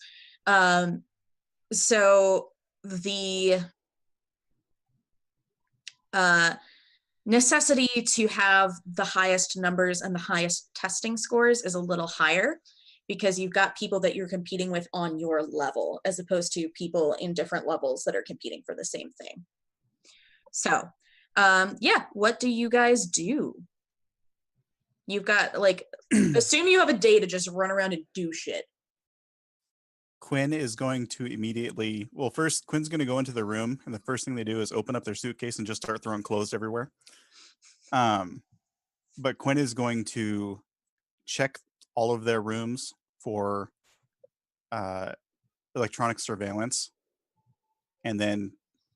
So the necessity to have the highest numbers and the highest testing scores is a little higher, because you've got people that you're competing with on your level, as opposed to people in different levels that are competing for the same thing. So, yeah, what do you guys do? You've got, like, assume you have a day to just run around and do shit. Quinn is going to immediately, well, first, Quinn's going to go into the room, and the first thing they do is open up their suitcase and just start throwing clothes everywhere. But Quinn is going to check all of their rooms for electronic surveillance, and then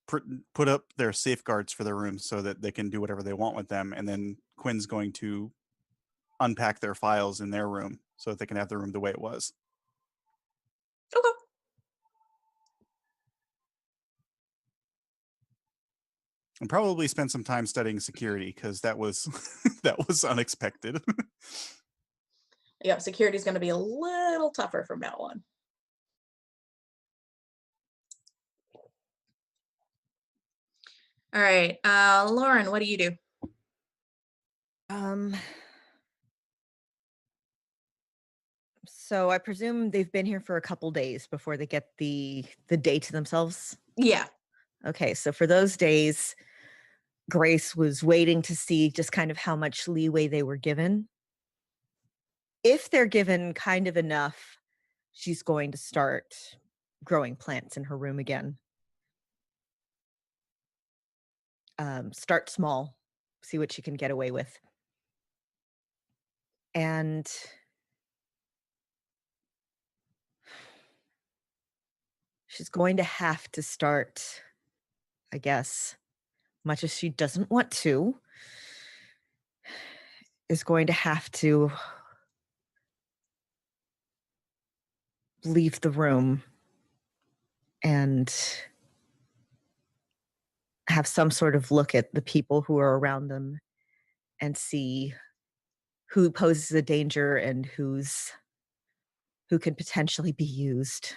put up their safeguards for their rooms so that they can do whatever they want with them. And then Quinn's going to unpack their files in their room so that they can have the room the way it was. Okay. And probably spend some time studying security, because that was that was unexpected. Yeah, security is going to be a little tougher from now on. All right, Lauren, what do you do? So I presume they've been here for a couple days before they get the day to themselves. Yeah. Okay, so for those days, Grace was waiting to see just kind of how much leeway they were given. If they're given kind of enough, she's going to start growing plants in her room again. Start small, see what she can get away with. And she's going to have to start, I guess, much as she doesn't want to, is going to have to leave the room and have some sort of look at the people who are around them and see who poses a danger and who can potentially be used.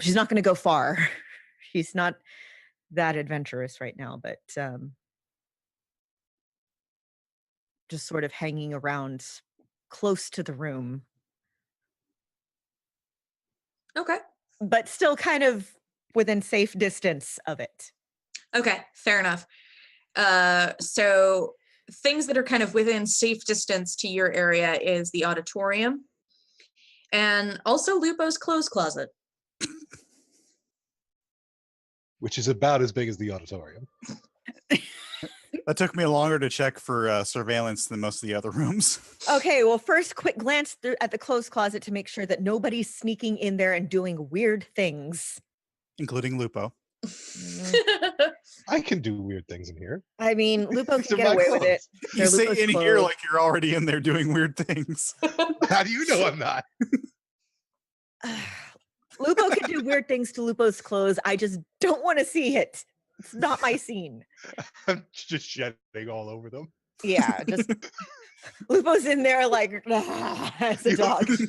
She's not going to go far. She's not that adventurous right now, but just sort of hanging around close to the room. Okay. But still kind of within safe distance of it. Okay, fair enough. So things that are kind of within safe distance to your area is the auditorium, and also Lupo's clothes closet. Which is about as big as the auditorium. That took me longer to check for surveillance than most of the other rooms. Okay, well, first, quick glance at the clothes closet to make sure that nobody's sneaking in there and doing weird things. Including Lupo. I can do weird things in here. I mean, Lupo These can are get my away with it. clothes. You say Lupo's in here clothes. like you're already in there doing weird things. How do you know I'm not? Lupo can do weird things to Lupo's clothes. I just don't want to see it. It's not my scene. I'm just shedding all over them. Yeah, just Lupo's in there like as a You dog. open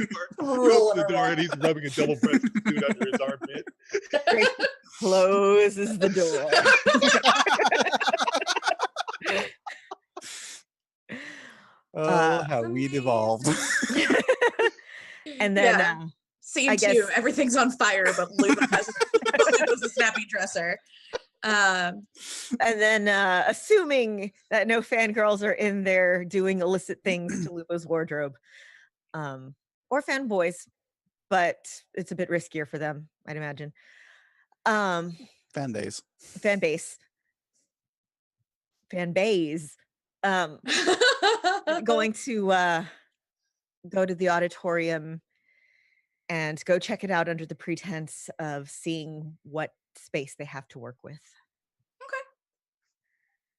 the door and he's rubbing a double-breasted dude under his armpit. Grace closes the door. Oh, how we devolved. And then Yeah. Scene I two, guess- everything's on fire, but Lupo has a snappy dresser. and then assuming that no fangirls are in there doing illicit things to Lupo's wardrobe, or fanboys, but it's a bit riskier for them, I'd imagine. Fan days. Fan base. Going to go to the auditorium and go check it out under the pretense of seeing what space they have to work with.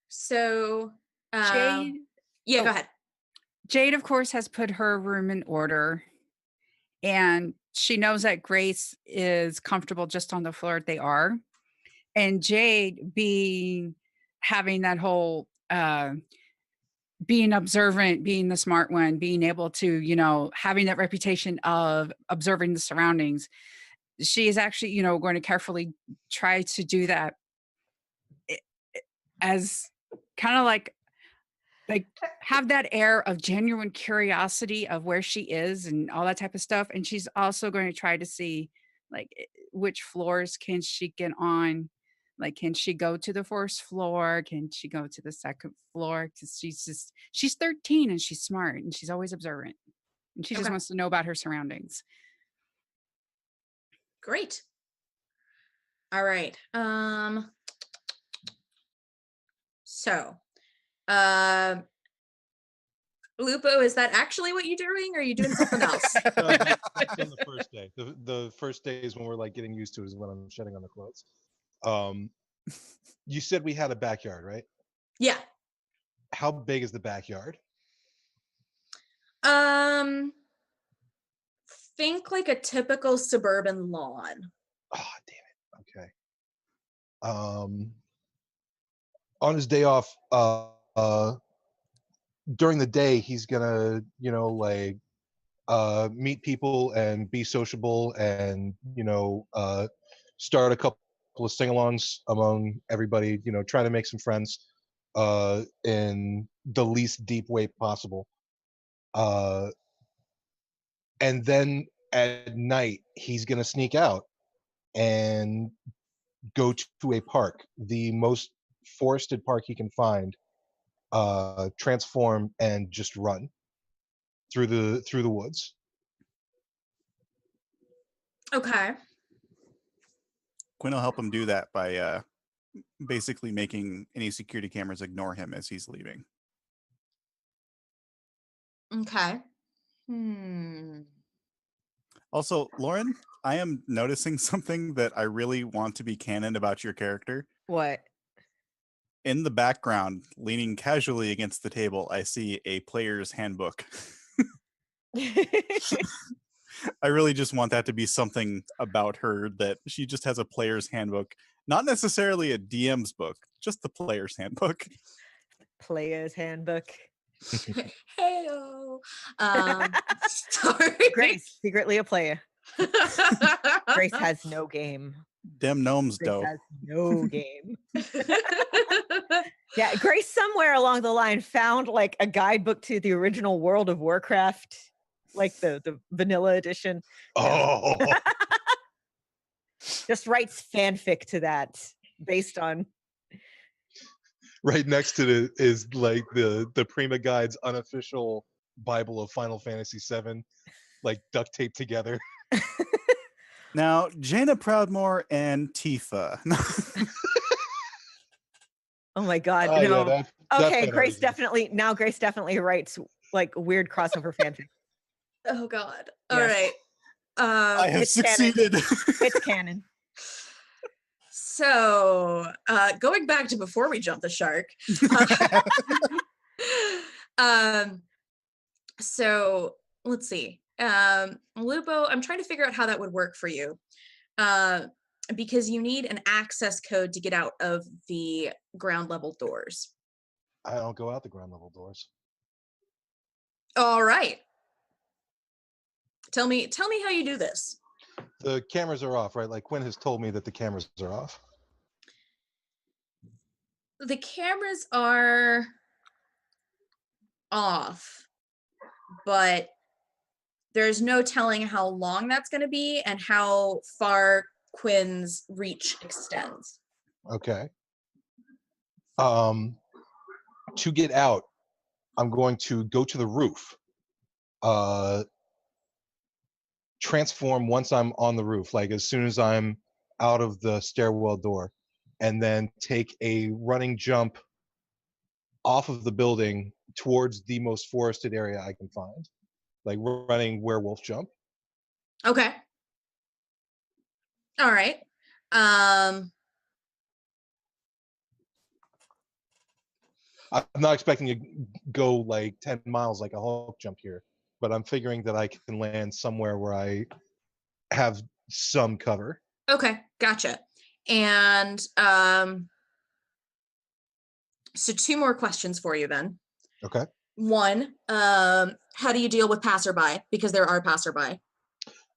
So, Jade, yeah, go oh. ahead. Jade, of course, has put her room in order, and she knows that Grace is comfortable just on the floor they are. And Jade having that whole being observant, being the smart one, being able to, having that reputation of observing the surroundings. She is actually, going to carefully try to do that as kind of like have that air of genuine curiosity of where she is and all that type of stuff. And she's also going to try to see which floors can she get on. Like, can she go to the first floor? Can she go to the second floor? Because she's 13 and she's smart and she's always observant. And she just wants to know about her surroundings. Great. All right. So, Lupo, is that actually what you're doing, or are you doing something else? That's on the first day. The first day is when we're like getting used to is when I'm shedding on the clothes. You said we had a backyard, right? Yeah. How big is the backyard? Think like a typical suburban lawn. Oh, damn it. Okay. On his day off, during the day, he's gonna, meet people and be sociable and, start a couple of sing-alongs among everybody, trying to make some friends in the least deep way possible. And then at night, he's going to sneak out and go to a park, the most forested park he can find, transform and just run through the woods. Okay. Quinn will help him do that by basically making any security cameras ignore him as he's leaving. Okay. Also, Lauren, I am noticing something that I really want to be canon about your character. What? In the background, leaning casually against the table, I see a player's handbook. I really just want that to be something about her, that she just has a player's handbook, not necessarily a DM's book, just the player's handbook. Player's handbook. Heyo. Sorry. Grace, secretly a player. Grace has no game. Dem gnomes, Grace though. has no game. Yeah, Grace somewhere along the line found like a guidebook to the original World of Warcraft, like the vanilla edition. Oh. Just writes fanfic to that based on. Right next to it is like the Prima Guide's unofficial Bible of Final Fantasy VII, like duct taped together. Now, Jaina Proudmoore and Tifa. Oh my God! Oh, no. yeah, that Okay, fan Grace art Grace definitely writes like weird crossover fanfic. Oh God. All Yes. right. I have It's canon. succeeded. It's canon. So, going back to before we jump the shark. So let's see. Lupo, I'm trying to figure out how that would work for you. Because you need an access code to get out of the ground level doors. I don't go out the ground level doors. All right. Tell me how you do this. The cameras are off, right? Like Quinn has told me that the cameras are off. The cameras are off, but there's no telling how long that's going to be and how far Quinn's reach extends. Okay. To get out, I'm going to go to the roof. transform once I'm on the roof, like as soon as I'm out of the stairwell door, and then take a running jump off of the building towards the most forested area I can find, like running werewolf jump. Okay. All right. Um, I'm not expecting to go like 10 miles like a Hulk jump here, but I'm figuring that I can land somewhere where I have some cover. okay, gotcha. And so 2 more questions for you then. Okay. 1, how do you deal with passerby? Because there are passerby.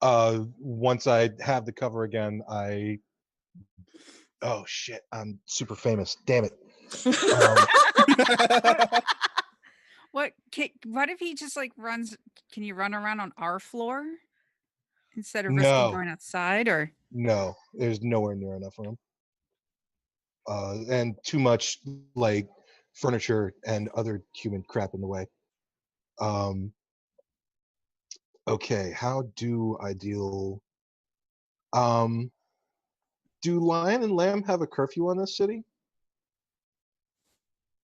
Once I have the cover again, oh shit, I'm super famous. Damn it. What if he just like runs? Can you run around on our floor instead of risking No. going outside? Or No, there's nowhere near enough room. And too much like furniture and other human crap in the way. Okay, how do I deal? Do Lion and Lamb have a curfew on this city?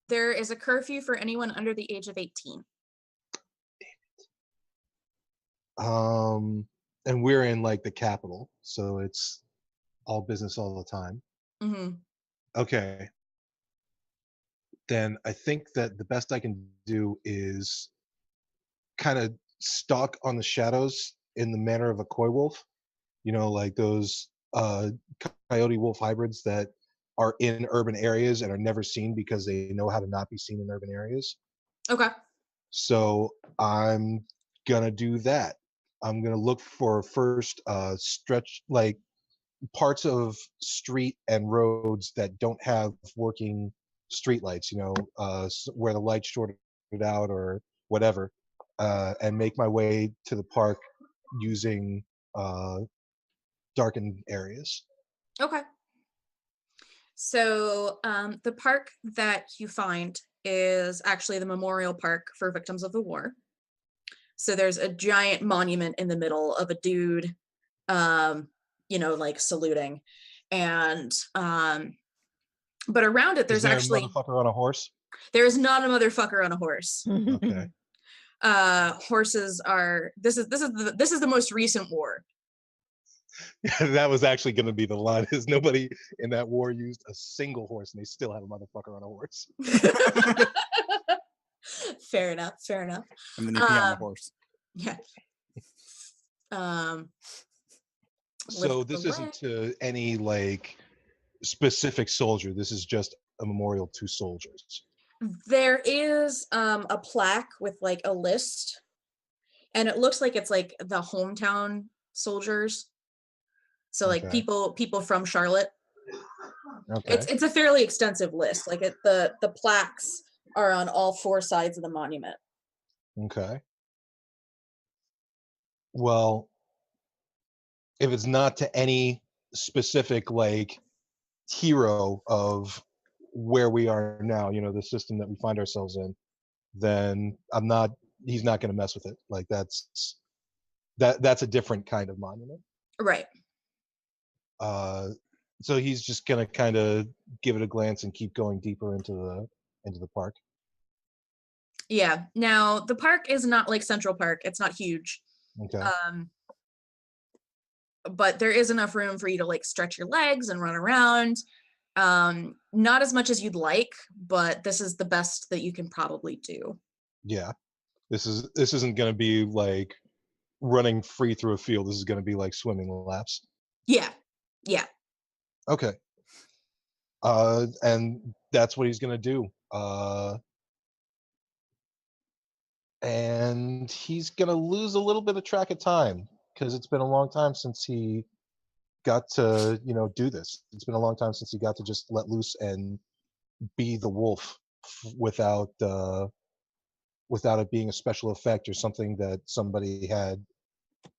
There is a curfew for anyone under the age of 18. And we're in like the capital, so it's all business all the time. Mm-hmm. Okay. Then I think that the best I can do is kind of stalk on the shadows in the manner of a coy wolf. You know, like those coyote wolf hybrids that are in urban areas and are never seen because they know how to not be seen in urban areas. Okay. So I'm gonna do that. I'm gonna look for first stretch like parts of street and roads that don't have working street lights, you know, where the lights shorted out or whatever, and make my way to the park using darkened areas. Okay. So the park that you find is actually the Memorial Park for Victims of the War. So there's a giant monument in the middle of a dude, like saluting. And but around it, Is there's there actually a motherfucker on a horse? there is not a motherfucker on a horse. Okay. Horses are this is the most recent war. That was actually going to be the line, is nobody in that war used a single horse and they still have a motherfucker on a horse. Fair enough. And then you pee on the horse. Yeah. So this isn't to any like specific soldier. This is just a memorial to soldiers. There is a plaque with like a list, and it looks like it's like the hometown soldiers. So like Okay. people from Charlotte. Okay. It's a fairly extensive list. Like the plaques are on all 4 sides of the monument. Okay. Well, if it's not to any specific like hero of where we are now, you know, the system that we find ourselves in, then he's not going to mess with it. Like that's a different kind of monument. Right. So he's just going to kind of give it a glance and keep going deeper into the park. Yeah. Now the park is not like Central Park. It's not huge. Okay. But there is enough room for you to like stretch your legs and run around. Not as much as you'd like, but this is the best that you can probably do. Yeah. This isn't going to be like running free through a field. This is going to be like swimming laps. Yeah. Okay. And that's what he's going to do. And he's going to lose a little bit of track of time because it's been a long time since he got to, do this. It's been a long time since he got to just let loose and be the wolf without it being a special effect or something that somebody had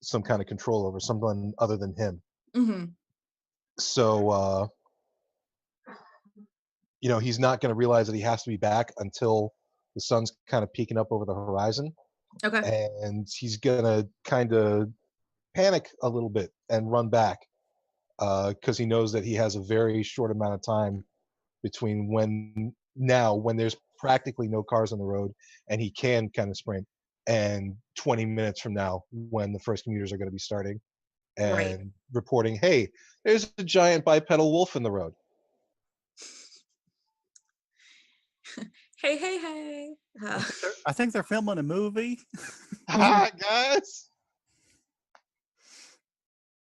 some kind of control over, someone other than him. Mm-hmm. So, he's not going to realize that he has to be back until the sun's kind of peeking up over the horizon. Okay. And he's going to kind of panic a little bit and run back because he knows that he has a very short amount of time between when there's practically no cars on the road and he can kind of sprint, and 20 minutes from now when the first commuters are going to be starting and Right. reporting, hey, there's a giant bipedal wolf in the road. Hey, hey, hey. I think they're filming a movie. Hi, guys.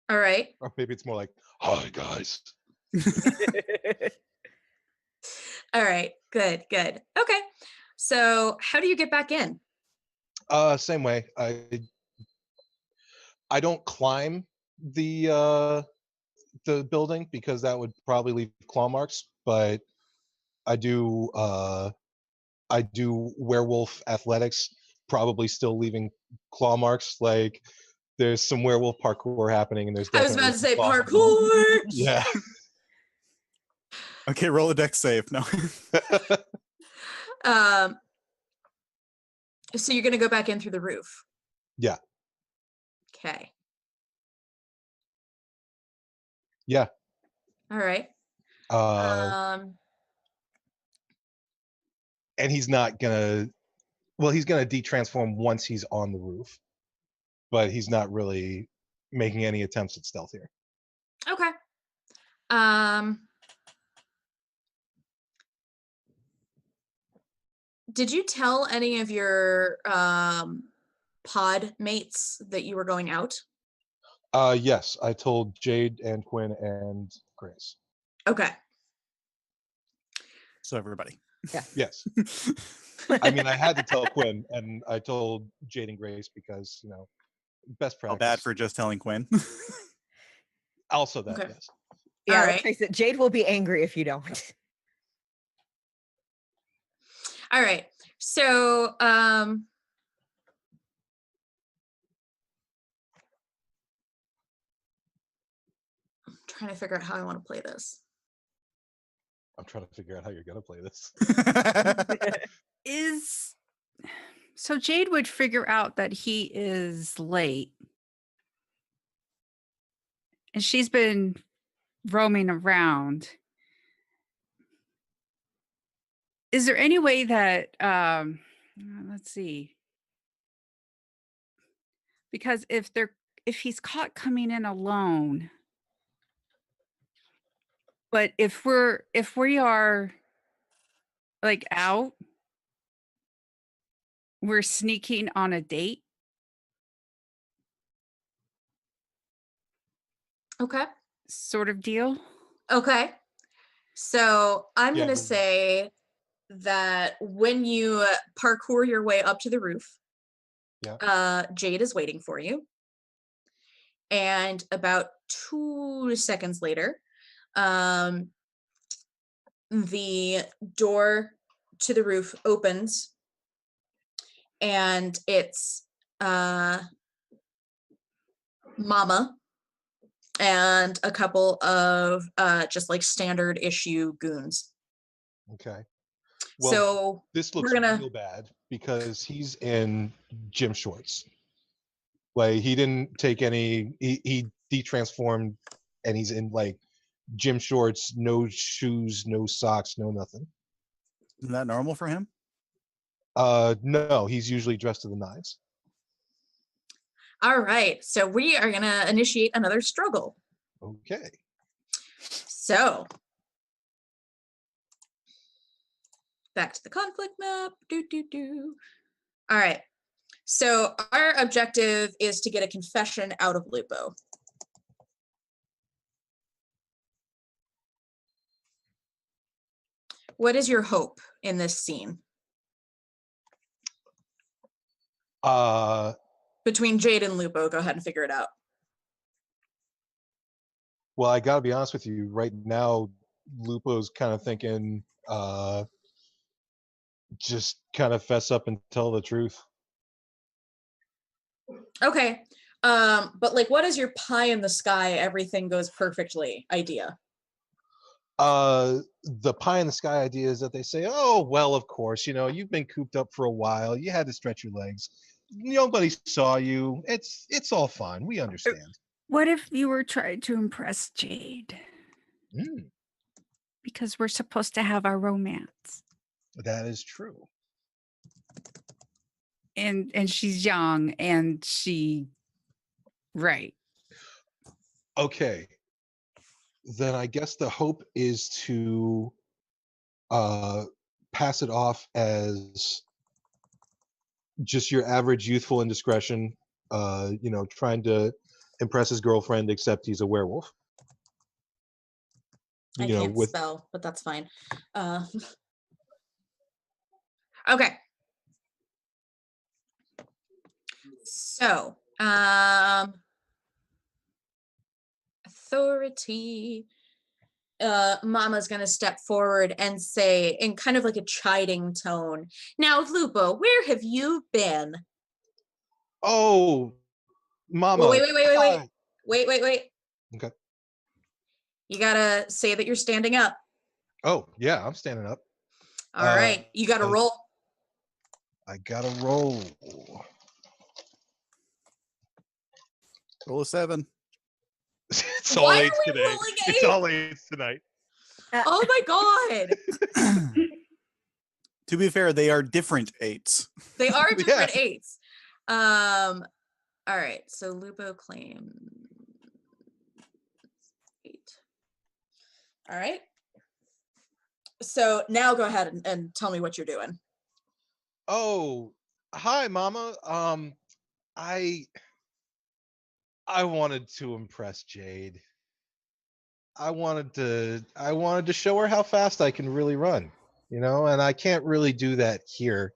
All right. Or maybe it's more like, hi, guys. All right. Good, good. Okay. So how do you get back in? Same way. I don't climb the building because that would probably leave claw marks, but I do werewolf athletics, probably still leaving claw marks. Like there's some werewolf parkour happening, and there's I was definitely about to some say claw marks. parkour. Yeah. Okay, roll a dex save. No. So you're gonna go back in through the roof. Yeah. Okay. Yeah. All right. And he's not gonna. Well, he's gonna de-transform once he's on the roof, but he's not really making any attempts at stealth here. Okay. Did you tell any of your pod mates that you were going out? Yes, I told Jade and Quinn and Grace. Okay. So everybody. Yeah. Yes. I mean, I had to tell Quinn, and I told Jade and Grace because, best practice. How bad for just telling Quinn? Also that, Okay. yes. Yeah, All let's right. face it, Jade will be angry if you don't. All right. So I'm trying to figure out how I want to play this. I'm trying to figure out how you're going to play this. So Jade would figure out that he is late. And she's been roaming around. Is there any way that let's see. Because if he's caught coming in alone, but if we are like out, we're sneaking on a date. Okay. Sort of deal. Okay. So I'm Yeah, going to but- say that when you parkour your way up to the roof, Jade is waiting for you. And about 2 seconds later, the door to the roof opens, and it's Mama and a couple of just like standard issue goons. Okay. Well, So this looks real bad because he's in gym shorts. Like he didn't take any. He de-transformed, and he's in like gym shorts, no shoes, no socks, no nothing. Isn't that normal for him? No, he's usually dressed to the nines. All right, so we are gonna initiate another struggle. Okay. So back to the conflict map. All right. So our objective is to get a confession out of Lupo. What is your hope in this scene? Between Jade and Lupo, go ahead and figure it out. Well, I gotta be honest with you. Right now, Lupo's kind of thinking, just kind of fess up and tell the truth. Okay. But like, what is your pie in the sky, everything goes perfectly idea? The pie in the sky idea is that they say, oh, well, of course, you've been cooped up for a while. You had to stretch your legs. nobody saw you. It's all fine. We understand. What if you were trying to impress Jade? Mm, Because we're supposed to have our romance. that is true. And she's young and right. Okay. Then I guess the hope is to pass it off as just your average youthful indiscretion, trying to impress his girlfriend, except he's a werewolf. I can't spell, but that's fine. Okay. So, authority. Mama's gonna step forward and say, in kind of like a chiding tone, "Now, Lupo, where have you been?" Oh, Mama. Well, wait. Hi. Wait. Okay. You gotta say that you're standing up. Oh, yeah, I'm standing up. All right, you gotta roll. I gotta roll. Roll a 7. It's Why all are eights we today. rolling It's eight? all eights tonight. Oh my god. To be fair, they are different 8s. They are different Yeah. 8s. All right, so Lupo claims 8. All right. So now go ahead and tell me what you're doing. Oh, hi, Mama. I wanted to impress Jade. I wanted to show her how fast I can really run, and I can't really do that here.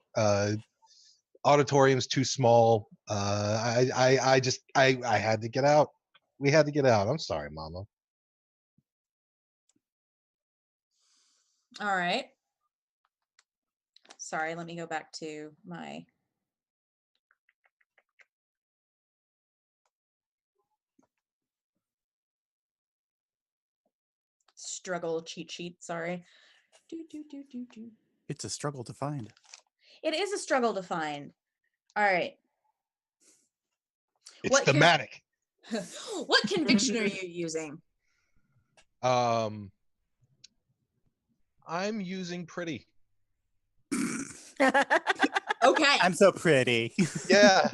Auditorium's too small. I had to get out. We had to get out. I'm sorry, Mama. All right. Sorry, let me go back to my struggle cheat sheet. Sorry. It's a struggle to find. It is a struggle to find. All right. It's thematic. What conviction are you using? I'm using pretty. Okay. I'm so pretty. Yeah.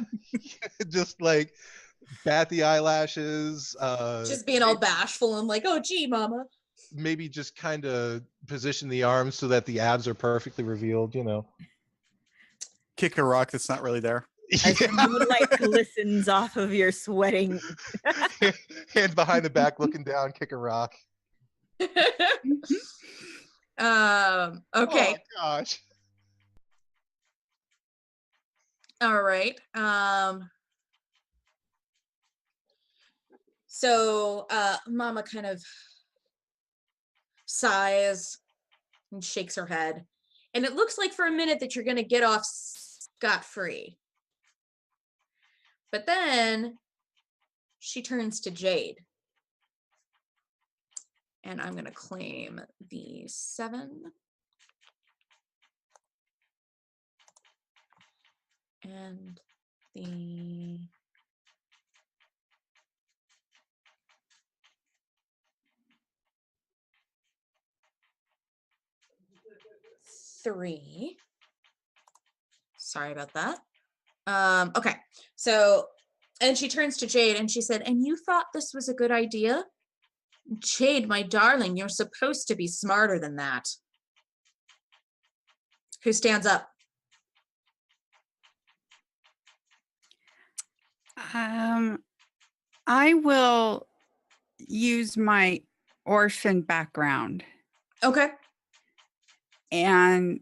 Just like bat the eyelashes. Just being all bashful and like, oh, gee, Mama. Maybe just kind of position the arms so that the abs are perfectly revealed, Kick a rock that's not really there. As the moonlight glistens off of your sweating. Hands behind the back, looking down, kick a rock. Okay. Oh gosh. All right. So Mama kind of sighs and shakes her head. And it looks like for a minute that you're going to get off scot-free. But then she turns to Jade. And I'm going to claim the 7. And the 3. Sorry about that. Okay, so, and she turns to Jade and she said, "And you thought this was a good idea? Jade, my darling, you're supposed to be smarter than that." Who stands up? I will use my orphan background. Okay. And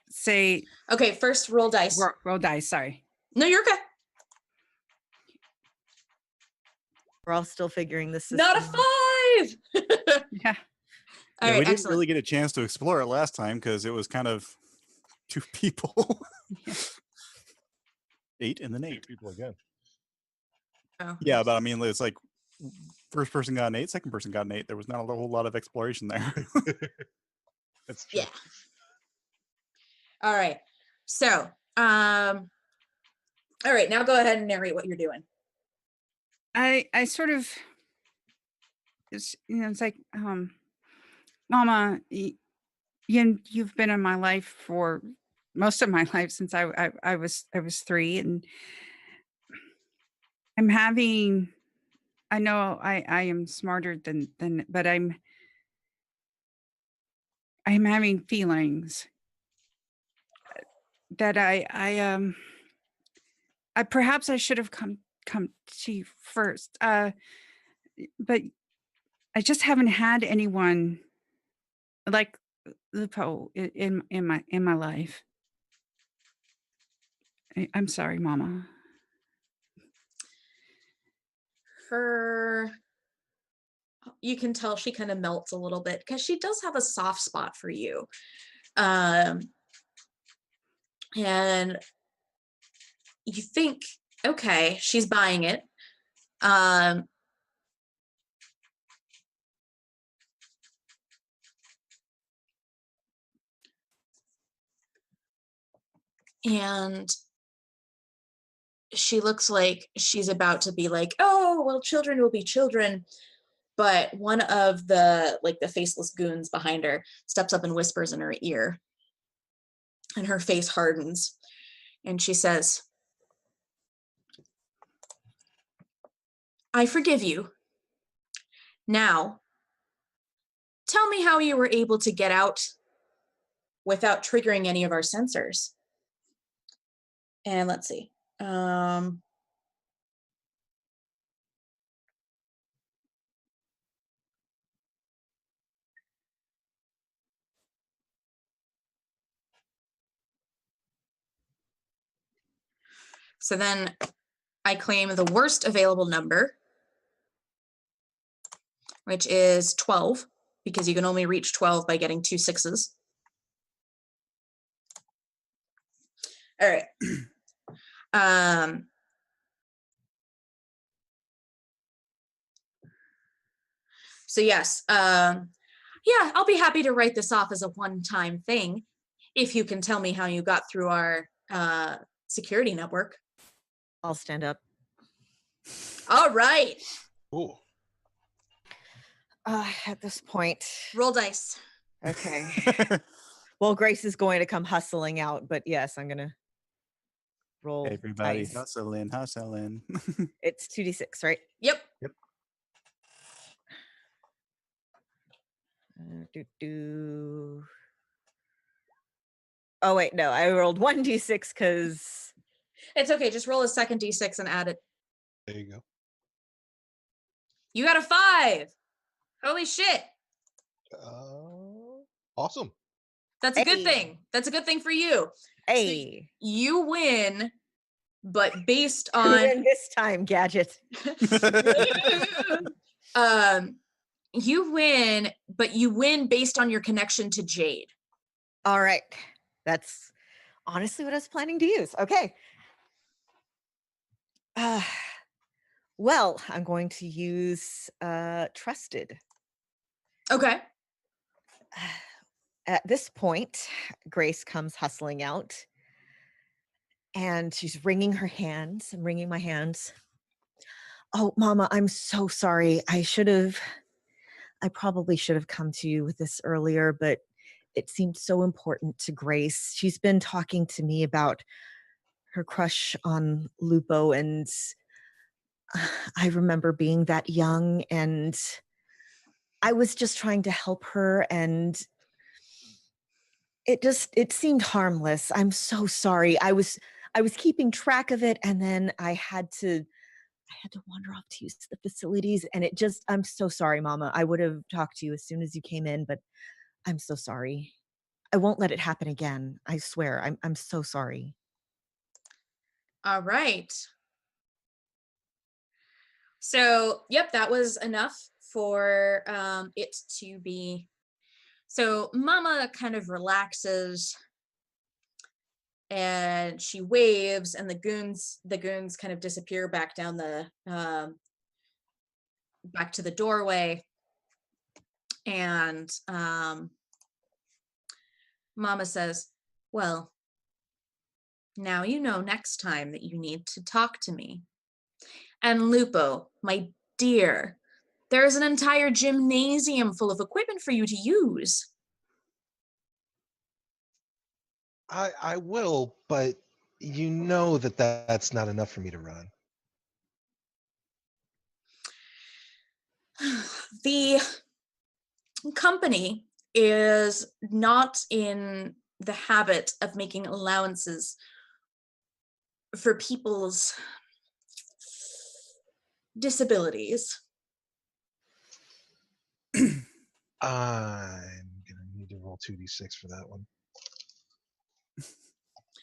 say. Okay, first roll dice. Roll dice, sorry. No, you're okay. We're all still figuring this. Not a 5. Yeah. All right, We didn't excellent. really get a chance to explore it last time because it was kind of 2 people. Yeah. 8 and then 8 people again. Oh. Yeah, but I mean, it's like first person got an 8, second person got an 8. There was not a whole lot of exploration there. That's true. Yeah. All right. So, All right, now go ahead and narrate what you're doing. I sort of, it's, it's like, Mama, you've been in my life for most of my life since I was 3, and I'm having, I know I am smarter than, but I'm having feelings that I perhaps I should have come to you first. But I just haven't had anyone like Lupo in my life. I'm sorry, Mama. You can tell she kind of melts a little bit because she does have a soft spot for you. And you think, okay, she's buying it. And she looks like she's about to be like, oh, well, children will be children. But one of the faceless goons behind her steps up and whispers in her ear. And her face hardens. And she says, I forgive you. Now, tell me how you were able to get out without triggering any of our sensors. And let's see. So then I claim the worst available number, which is 12, because you can only reach 12 by getting 2 6s. All right. So yes, yeah, I'll be happy to write this off as a one-time thing if you can tell me how you got through our security network. I'll stand up. All right. Ooh. At this point, Roll dice. okay. Well, Grace is going to come hustling out, but yes, I'm gonna roll Everybody dice. hustling. It's 2d6, right? Yep. Oh wait, no, I rolled 1d6 because It's okay. Just roll a second d6 and add it. There you go. You got a 5. Holy shit. Awesome. That's a good thing. That's a good thing for you. Hey. So you win, but based Who on win this time, Gadget? you win, but you win based on your connection to Jade. All right. That's honestly what I was planning to use. Okay. Well, I'm going to use Trusted. Okay. At this point, Grace comes hustling out and she's wringing her hands. I'm wringing my hands. Oh, Mama, I'm so sorry. I probably should have come to you with this earlier, but it seemed so important to Grace. She's been talking to me about her crush on Lupo, and I remember being that young, and I was just trying to help her, and it seemed harmless. I'm so sorry. I was keeping track of it, and then I had to wander off to use the facilities, and I'm so sorry, Mama. I would have talked to you as soon as you came in, but I'm so sorry. I won't let it happen again. I swear. I'm so sorry. All right. So, yep, that was enough for it to be. So Mama kind of relaxes and she waves, and the goons kind of disappear back down the back to the doorway. And Mama says, well, Now you know next time that you need to talk to me. And Lupo, my dear, there is an entire gymnasium full of equipment for you to use. I will, but you know that's not enough for me to run. The company is not in the habit of making allowances for people's disabilities. I'm gonna need to roll 2d6 for that one.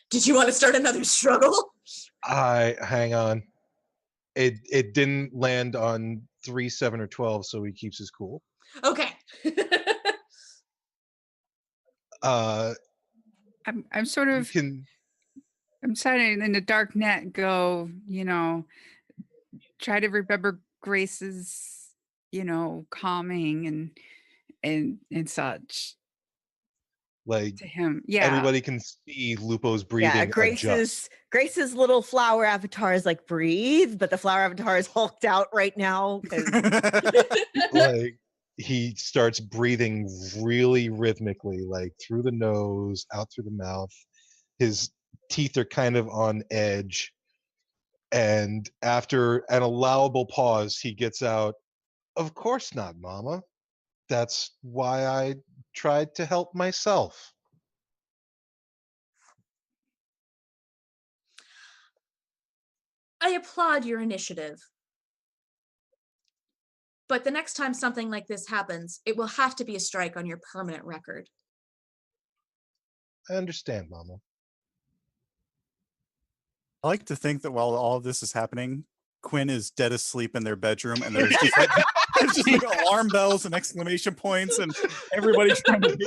Did you want to start another struggle? Hang on. It didn't land on 3, 7, or 12, so he keeps his cool. Okay. I'm sort of I'm starting in the dark net go, try to remember Grace's, calming and such like to him. Yeah. everybody can see Lupo's breathing. Yeah, adjust. Grace's little flower avatar is like breathe, but the flower avatar is hulked out right now because Like he starts breathing really rhythmically, like through the nose, out through the mouth. His teeth are kind of on edge. And after an allowable pause, he gets out, "Of course not, Mama. That's why I tried to help myself." I applaud your initiative. But the next time something like this happens, it will have to be a strike on your permanent record. I understand, Mama. I like to think that while all of this is happening, Quinn is dead asleep in their bedroom, and there's just like there's just like alarm bells and exclamation points, and everybody trying to.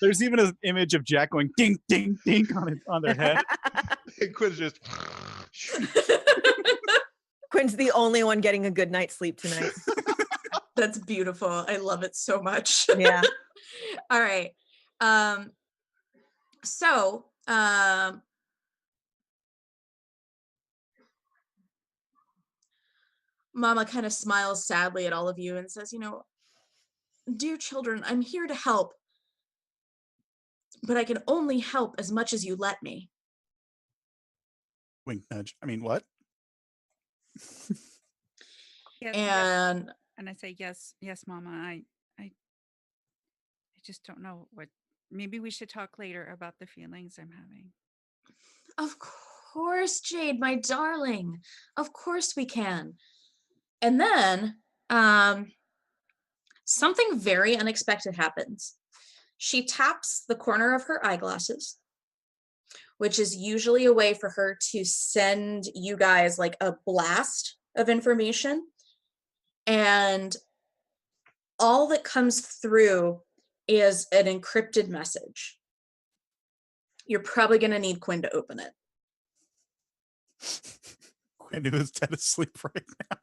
There's even an image of Jack going ding, ding, ding on their head. And Quinn's just. Quinn's the only one getting a good night's sleep tonight. That's beautiful. I love it so much. Yeah. All right. So Mama kind of smiles sadly at all of you and says, dear children, I'm here to help, but I can only help as much as you let me. Wink, nudge. I mean, what? Yes, And I say, yes, Mama. I just don't know what. Maybe we should talk later about the feelings I'm having. of course, Jade, my darling. Of course we can. And then something very unexpected happens. She taps the corner of her eyeglasses, which is usually a way for her to send you guys like a blast of information. And all that comes through is an encrypted message. You're probably going to need Quinn to open it. Quinn is dead asleep right now.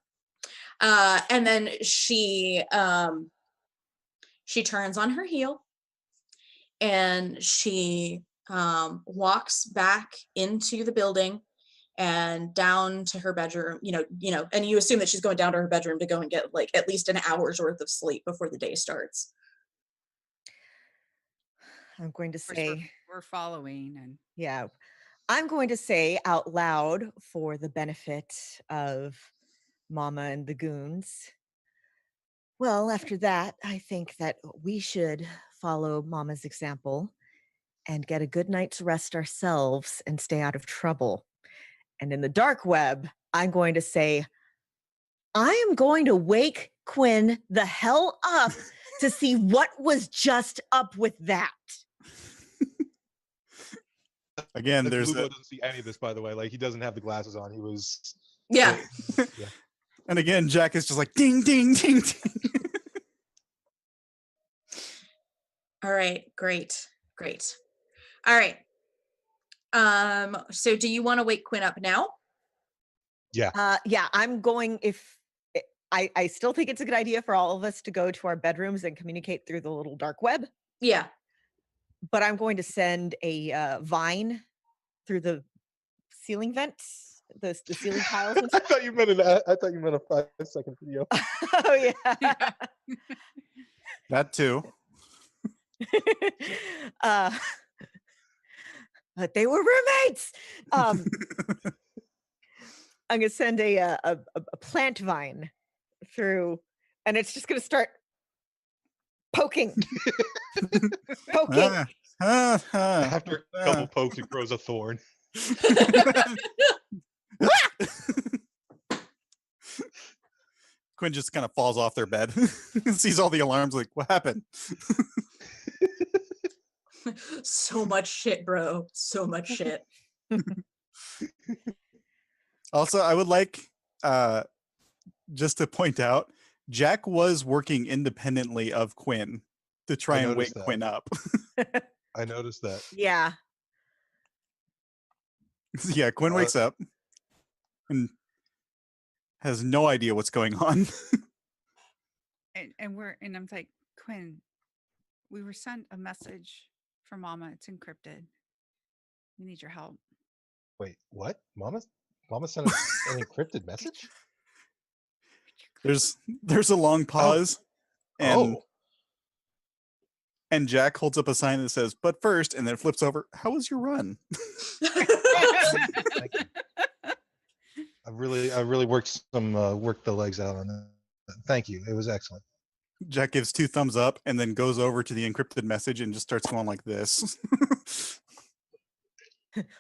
And then she turns on her heel and she walks back into the building and down to her bedroom, and you assume that she's going down to her bedroom to go and get like at least an hour's worth of sleep before the day starts. I'm going to say we're following, and yeah, I'm going to say out loud for the benefit of Mama and the goons. Well, after that, I think that we should follow Mama's example and get a good night's rest ourselves and stay out of trouble. And in the dark web, I'm going to say, I am going to wake Quinn the hell up to see what was just up with that. Again, there's Lupo doesn't see any of this, by the way. Like, he doesn't have the glasses on. He was. Yeah. Yeah. And again, Jack is just like ding, ding, ding, ding. All right, great. All right. So do you want to wake Quinn up now? Yeah. Yeah, I'm going I still think it's a good idea for all of us to go to our bedrooms and communicate through the little dark web. Yeah. But I'm going to send a vine through the ceiling vents, the ceiling tiles and I stuff. thought you meant I thought you meant a 5-second video. Oh yeah. That too. uh, but they were roommates. I'm gonna send a plant vine through, and it's just gonna start poking. Poking. After a couple pokes, it grows a thorn. Quinn just kind of falls off their bed, sees all the alarms, like, what happened? So much shit, bro. So much shit. Also, I would like just to point out, Jack was working independently of Quinn to try and wake noticed that. Quinn up. I noticed that. Yeah. Yeah, Quinn wakes up and has no idea what's going on. And I'm like, Quinn, we were sent a message from Mama. It's encrypted. We need your help. Wait, what? Mama sent us an encrypted message? There's a long pause, and Oh, Jack holds up a sign that says, "But first," and then flips over. How was your run? thank you. I really worked the legs out on that. Thank you. It was excellent. Jack gives 2 thumbs up and then goes over to the encrypted message and just starts going like this.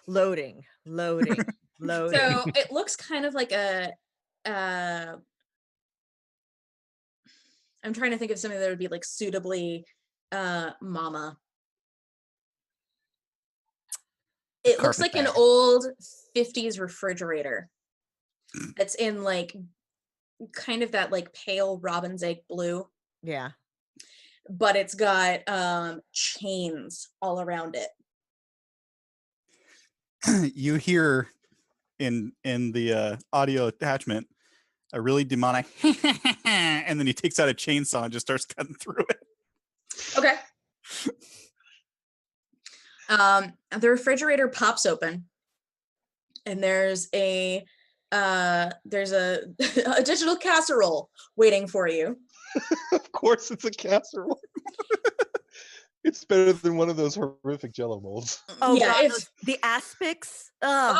Loading. So it looks kind of like a I'm trying to think of something that would be like suitably mama. It looks Carpet like an bag. old 50s refrigerator. That's in like kind of that like pale robin's egg blue, Yeah. but it's got chains all around it. You hear in the audio attachment a really demonic and then he takes out a chainsaw and just starts cutting through it. Okay. The refrigerator pops open and there's a a digital casserole waiting for you. Of course, it's a casserole. It's better than one of those horrific Jello molds. Oh yeah, God, it's the aspics. Ugh.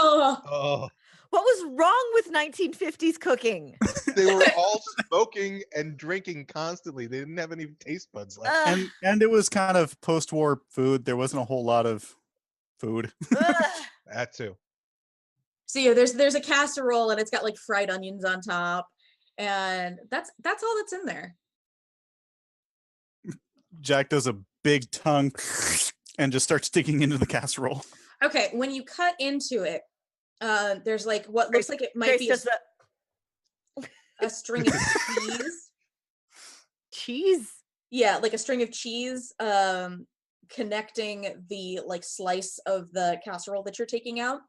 oh, What was wrong with 1950s cooking? They were all smoking and drinking constantly. They didn't have any taste buds left. Ugh. And it was kind of post-war food. There wasn't a whole lot of food. Ugh. That too. so yeah, there's a casserole and it's got like fried onions on top, and that's all that's in there. Jack does a big tongue and just starts digging into the casserole. Okay, when you cut into it, there's like what looks like it might Grace be does a string of cheese. cheese. Yeah, like a string of cheese connecting the like slice of the casserole that you're taking out.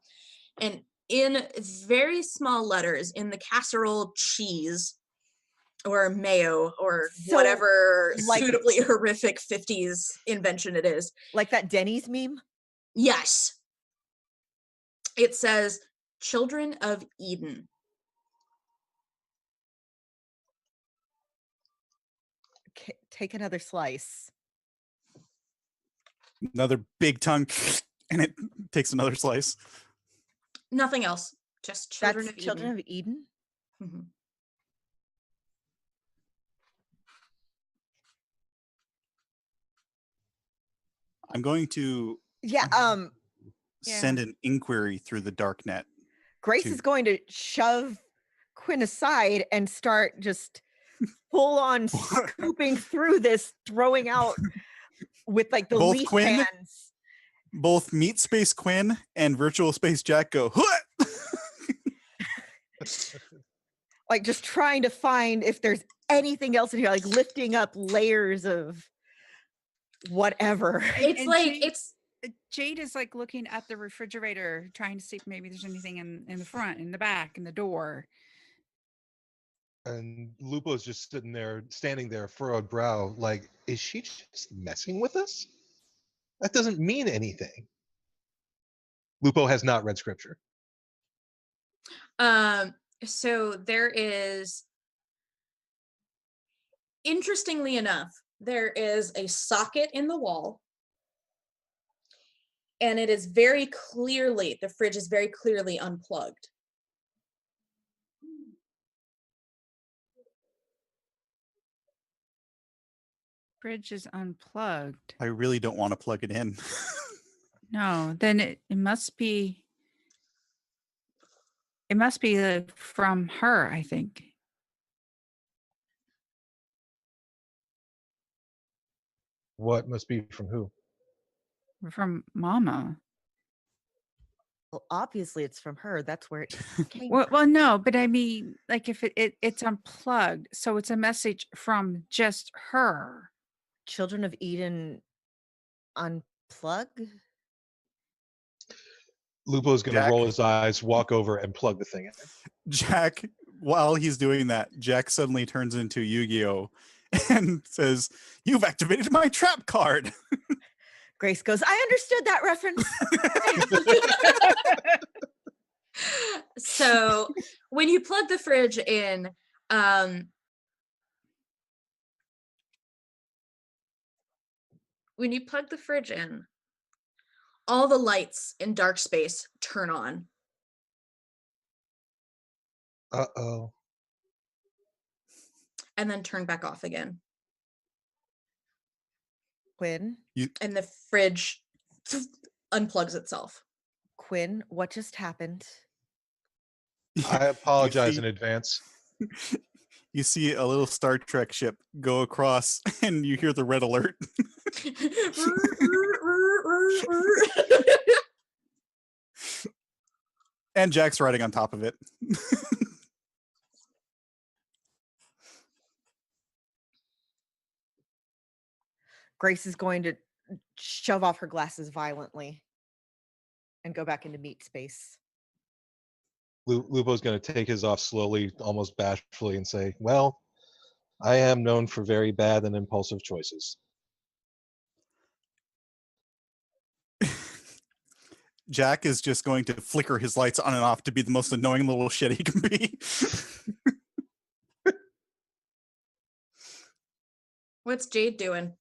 And in very small letters in the casserole cheese or mayo or So, whatever like- suitably horrific 50s invention it is. Like that Denny's meme. Yes. It says Children of Eden. Take another slice. Another big tongue and it takes another slice. Nothing else. Just Children That's of Children Eden. of Eden. Mhm. I'm going to Yeah. send an inquiry through the dark net. Grace is going to shove Quinn aside and start just full on scooping through this, throwing out with like the Both leaf Quinn? hands. Both Meat Space Quinn and Virtual Space Jack go, "Huh!" Like just trying to find if there's anything else in here, like lifting up layers of whatever. It's And like Jade, Jade is like looking at the refrigerator, trying to see if maybe there's anything in the front, in the back, in the door. And Lupo's just standing there, furrowed brow, like, is she just messing with us? That doesn't mean anything. Lupo has not read scripture. So there is, interestingly enough, there is a socket in the wall, and it is very clearly, the fridge is very clearly unplugged. Fridge is unplugged. I really don't want to plug it in. No, then it must be. It must be from her, I think. What must be from who? From Mama. Well, obviously it's from her. That's where it came Well, from. well, no, but I mean, like if it's unplugged, so it's a message from just her. Children of Eden unplug? Lupo's going to Jack? roll his eyes, walk over, and plug the thing in. Jack, while he's doing that, Jack suddenly turns into Yu-Gi-Oh! And says, "You've activated my trap card." Grace goes, I understood that reference. So when you plug the fridge in, all the lights in dark space turn on. Uh-oh. And then turn back off again. Quinn, And the fridge unplugs itself. Quinn, what just happened? I apologize see- in advance. You see a little Star Trek ship go across, and you hear the red alert. And Jack's riding on top of it. Grace is going to shove off her glasses violently and go back into meat space. Lupo's going to take his off slowly, almost bashfully, and say, well, I am known for very bad and impulsive choices. Jack is just going to flicker his lights on and off to be the most annoying little shit he can be. What's Jade doing?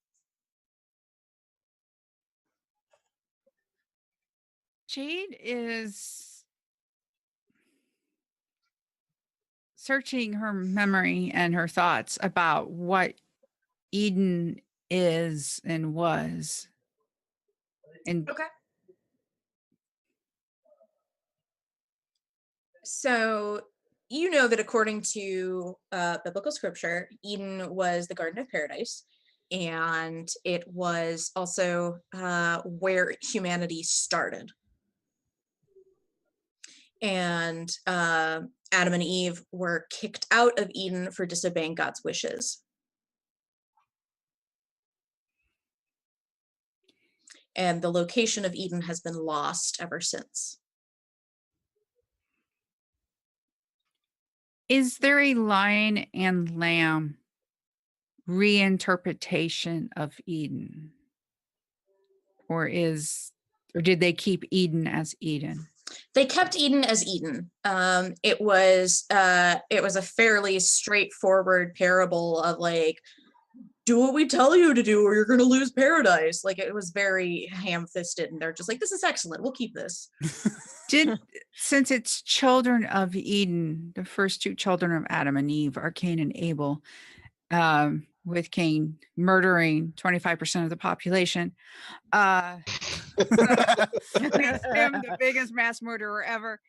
Jade is searching her memory and her thoughts about what Eden is and was. And Okay. So you know that according to biblical scripture, Eden was the Garden of Paradise, and it was also where humanity started. And Adam and Eve were kicked out of Eden for disobeying God's wishes. And the location of Eden has been lost ever since. is there a lion and lamb reinterpretation of Eden? Or did they keep Eden as Eden? They kept Eden as Eden. It was a fairly straightforward parable of like, do what we tell you to do or you're going to lose paradise. Like it was very ham-fisted, and they're just like, this is excellent. We'll keep this. Since it's children of Eden, the first two children of Adam and Eve are Cain and Abel, with Cain murdering 25% of the population. Makes him the biggest mass murderer ever.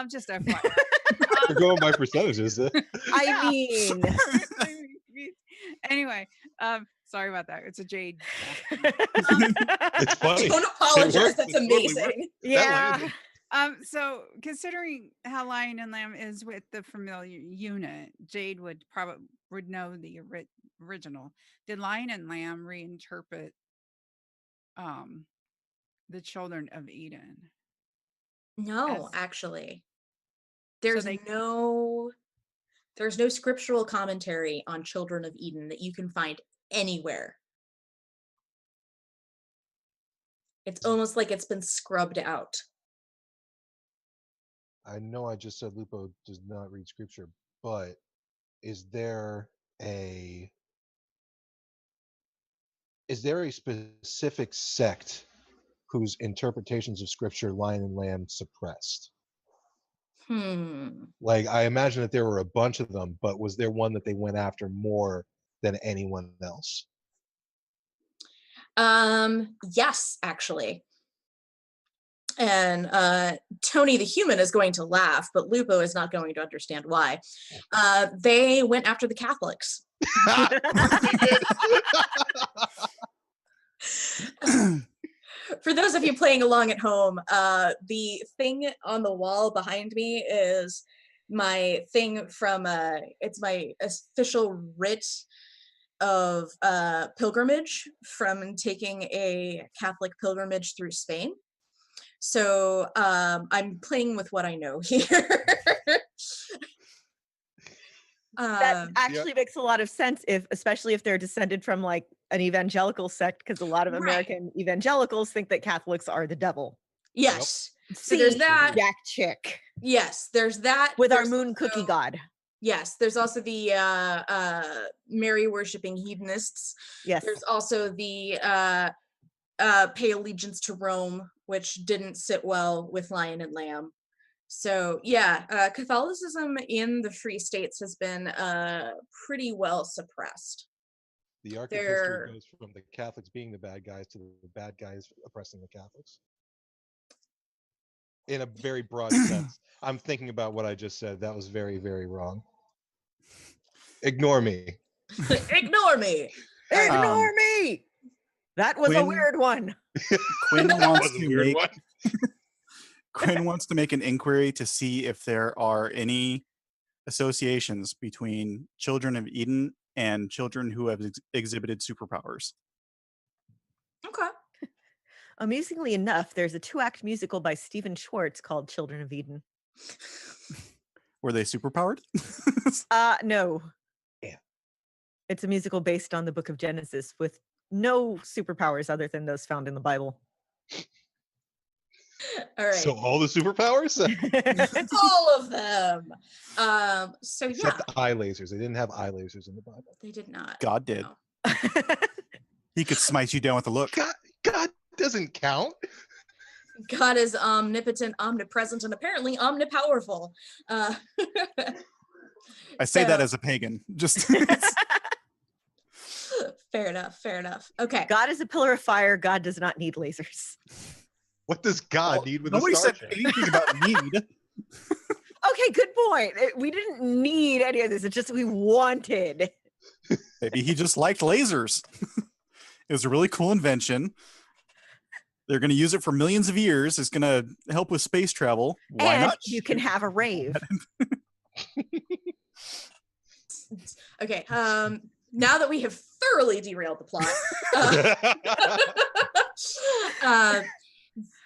Just FYI. You're going by percentages. I mean, anyway, sorry about that. It's a Jade. It's funny. Don't apologize. worked. That's It totally amazing. worked. yeah. So considering how Lion and Lamb is with the familiar unit, Jade would know the original. Did Lion and Lamb reinterpret the children of Eden? No, As- actually. There's they- no scriptural commentary on Children of Eden that you can find anywhere. It's almost like it's been scrubbed out. I know I just said Lupo does not read scripture, but is there a specific sect whose interpretations of scripture Lion and Lamb suppressed? Like, I imagine that there were a bunch of them, but was there one that they went after more than anyone else? Yes, actually. And Tony the human is going to laugh, but Lupo is not going to understand why. They went after the Catholics. For those of you playing along at home, the thing on the wall behind me is my thing from it's my official writ of pilgrimage from taking a Catholic pilgrimage through Spain. So I'm playing with what I know here. That actually makes a lot of sense, especially if they're descended from like an evangelical sect, because a lot of American evangelicals think that Catholics are the devil. Yes. Yep. So there's that. Jack Chick. Yes, there's that. With our moon cookie god. Yes, there's also the Mary worshipping hedonists. Yes. There's also the pay allegiance to Rome, which didn't sit well with Lion and Lamb. So yeah, Catholicism in the Free States has been pretty well suppressed. The arc of history goes from the Catholics being the bad guys to the bad guys oppressing the Catholics. In a very broad sense. I'm thinking about what I just said. That was very, very wrong. Ignore me. Ignore me. Ignore me. That was a weird one. Quinn wants to make an inquiry to see if there are any associations between Children of Eden and children who have exhibited superpowers. Okay. Amusingly enough, there's a 2-act musical by Stephen Schwartz called Children of Eden. Were they superpowered? No. Yeah. It's a musical based on the book of Genesis with no superpowers other than those found in the Bible. All right. So all the superpowers? All of them. So Except eye lasers. They didn't have eye lasers in the Bible. They did not. God did. No. He could smite you down with a look. God doesn't count. God is omnipotent, omnipresent, and apparently omnipowerful. I say that as a pagan. Just fair enough. Fair enough. Okay. God is a pillar of fire. God does not need lasers. What does God need with nobody a said starship? anything about need. Okay, good point. We didn't need any of this. It's just we wanted. Maybe he just liked lasers. It was a really cool invention. They're going to use it for millions of years. It's going to help with space travel. Why and not? You can have a rave. Okay. Now that we have thoroughly derailed the plot,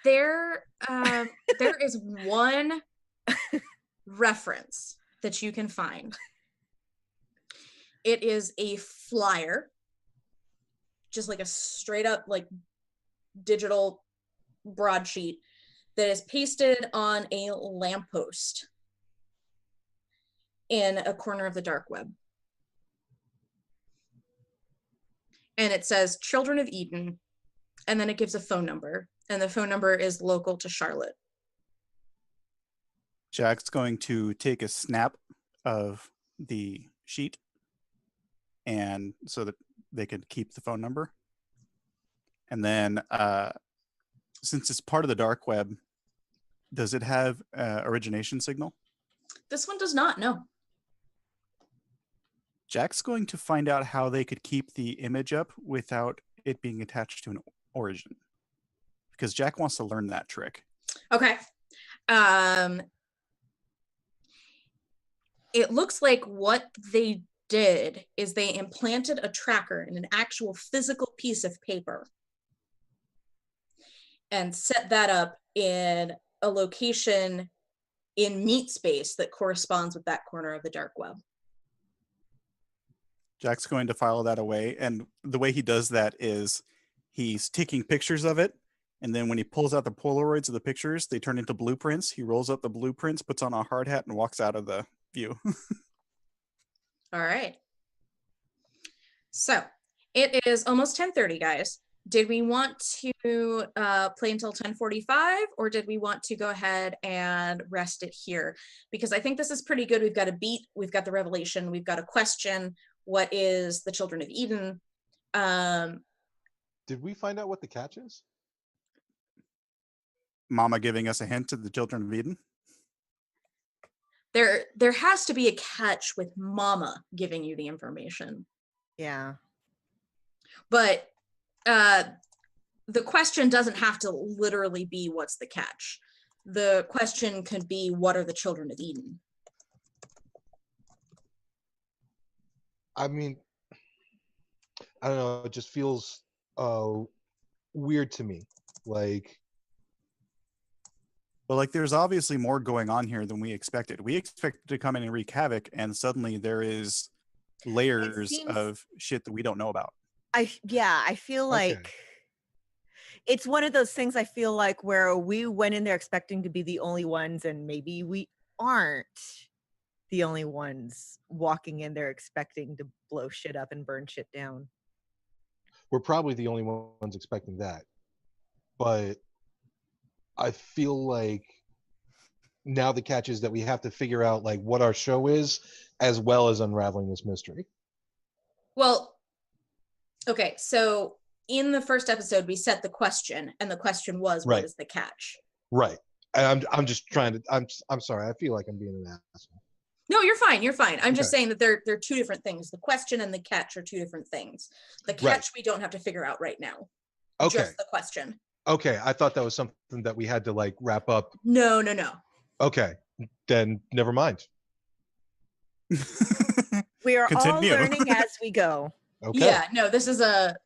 there is one reference that you can find. It is a flyer, just like a straight up like digital broadsheet that is pasted on a lamppost in a corner of the dark web. And it says Children of Eden, and then it gives a phone number, and the phone number is local to Charlotte. Jack's going to take a snap of the sheet, and so that they could keep the phone number. And then since it's part of the dark web, does it have origination signal? This one does not, no. Jack's going to find out how they could keep the image up without it being attached to an origin, because Jack wants to learn that trick. Okay. It looks like what they did is they implanted a tracker in an actual physical piece of paper and set that up in a location in meat space that corresponds with that corner of the dark web. Jack's going to file that away, and the way he does that is he's taking pictures of it And then when he pulls out the Polaroids of the pictures, they turn into blueprints. He rolls up the blueprints, puts on a hard hat, and walks out of the view. All right. So it is almost 10:30, guys. Did we want to play until 10:45, or did we want to go ahead and rest it here? Because I think this is pretty good. We've got a beat, we've got the revelation, we've got a question. What is the Children of Eden? Did we find out what the catch is? Mama giving us a hint to the Children of Eden. There has to be a catch with Mama giving you the information. Yeah. But the question doesn't have to literally be what's the catch. The question could be, what are the Children of Eden? I mean, I don't know. It just feels weird to me. Like, Well, like there's obviously more going on here than we expected. We expected to come in and wreak havoc, and suddenly there is layers of shit that we don't know about. I feel like it's one of those things, I feel like, where we went in there expecting to be the only ones, and maybe we aren't the only ones walking in there expecting to blow shit up and burn shit down. we're probably the only ones expecting that. But I feel like now the catch is that we have to figure out like what our show is, as well as unraveling this mystery. Well, okay, so in the first episode, we set the question, and the question was, what is the catch? Right. And I'm just trying to, I'm sorry. I feel like I'm being an asshole. No, you're fine. You're fine. I'm just saying that they're two different things. The question and the catch are two different things. The catch we don't have to figure out right now. Okay. Just the question. Okay. I thought that was something that we had to like wrap up. No. Okay. Then never mind. We are all learning as we go. Okay. Yeah, no, this is a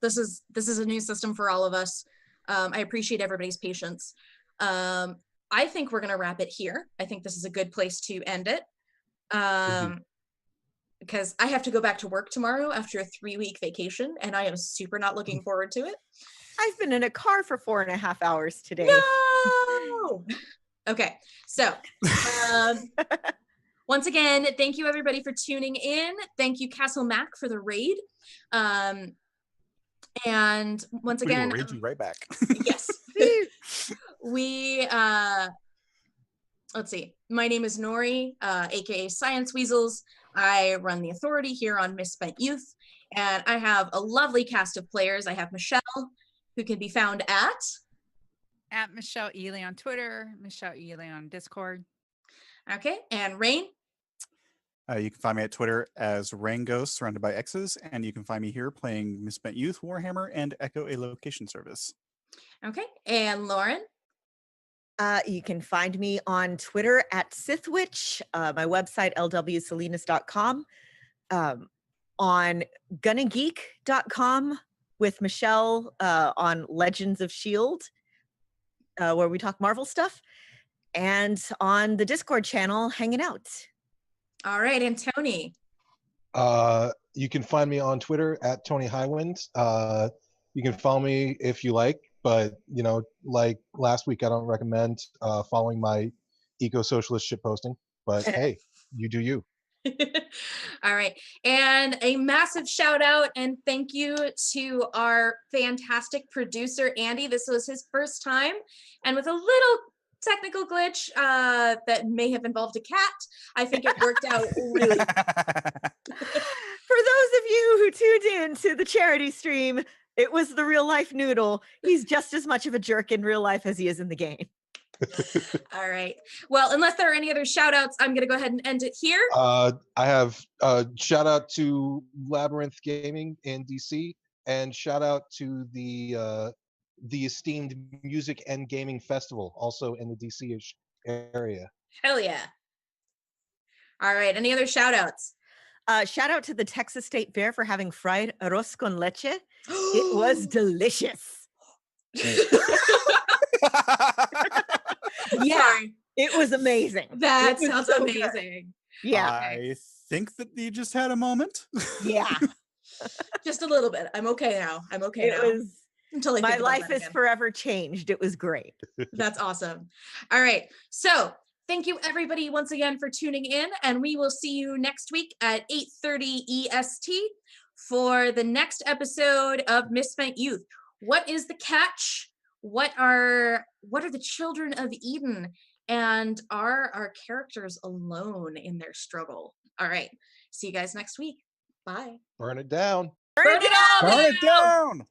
new system for all of us. I appreciate everybody's patience. I think we're gonna wrap it here. I think this is a good place to end it. Because I have to go back to work tomorrow after a 3-week vacation, and I am super not looking forward to it. I've been in a car for 4.5 hours today. No! Okay, so once again, thank you everybody for tuning in. Thank you, Castle Mac, for the raid. And once again, we will raid you right back. Yes. We let's see. My name is Nori, aka Science Weasels. I run the Authority here on Misspent Youth, and I have a lovely cast of players. I have Michelle, who can be found at Michelle Ely on Twitter, Michelle Ely on Discord. Okay, and Rain. You can find me at Twitter as Rangos, surrounded by X's, and you can find me here playing Misspent Youth, Warhammer, and Echo, a location service. Okay, and Lauren. You can find me on Twitter at Sithwitch, my website, lwsalinas.com, on gunnageek.com with Michelle on Legends of S.H.I.E.L.D., where we talk Marvel stuff, and on the Discord channel, hanging out. All right, and Tony. You can find me on Twitter at Tony Highwind. You can follow me if you like, but you know, like last week, I don't recommend following my eco-socialist shit posting. But hey, you do you. All right, and a massive shout out and thank you to our fantastic producer Andy. This was his first time, and with a little technical glitch that may have involved a cat, I think it worked out really. For those of you who tuned in to the charity stream, it was the real life Noodle. He's just as much of a jerk in real life as he is in the game. All right. Well, unless there are any other shout outs, I'm going to go ahead and end it here. I have shout out to Labyrinth Gaming in DC, and shout out to the esteemed Music and Gaming Festival, also in the DC-ish area. Hell yeah. All right. Any other shout outs? Shout out to the Texas State Fair for having fried arroz con leche. It was delicious. Yeah, Sorry. it was amazing. That sounds so amazing. Good. Yeah. I think that you just had a moment. Yeah. Just a little bit. I'm okay now. I'm okay now. It was until I My think about life that is again. forever changed. It was great. That's awesome. All right. So thank you everybody once again for tuning in, and we will see you next week at 8:30 EST for the next episode of Misspent Youth. What is the catch? What are the children of Eden? And are our characters alone in their struggle? All right. See you guys next week. Bye. Burn it down. Burn it all Burn it down.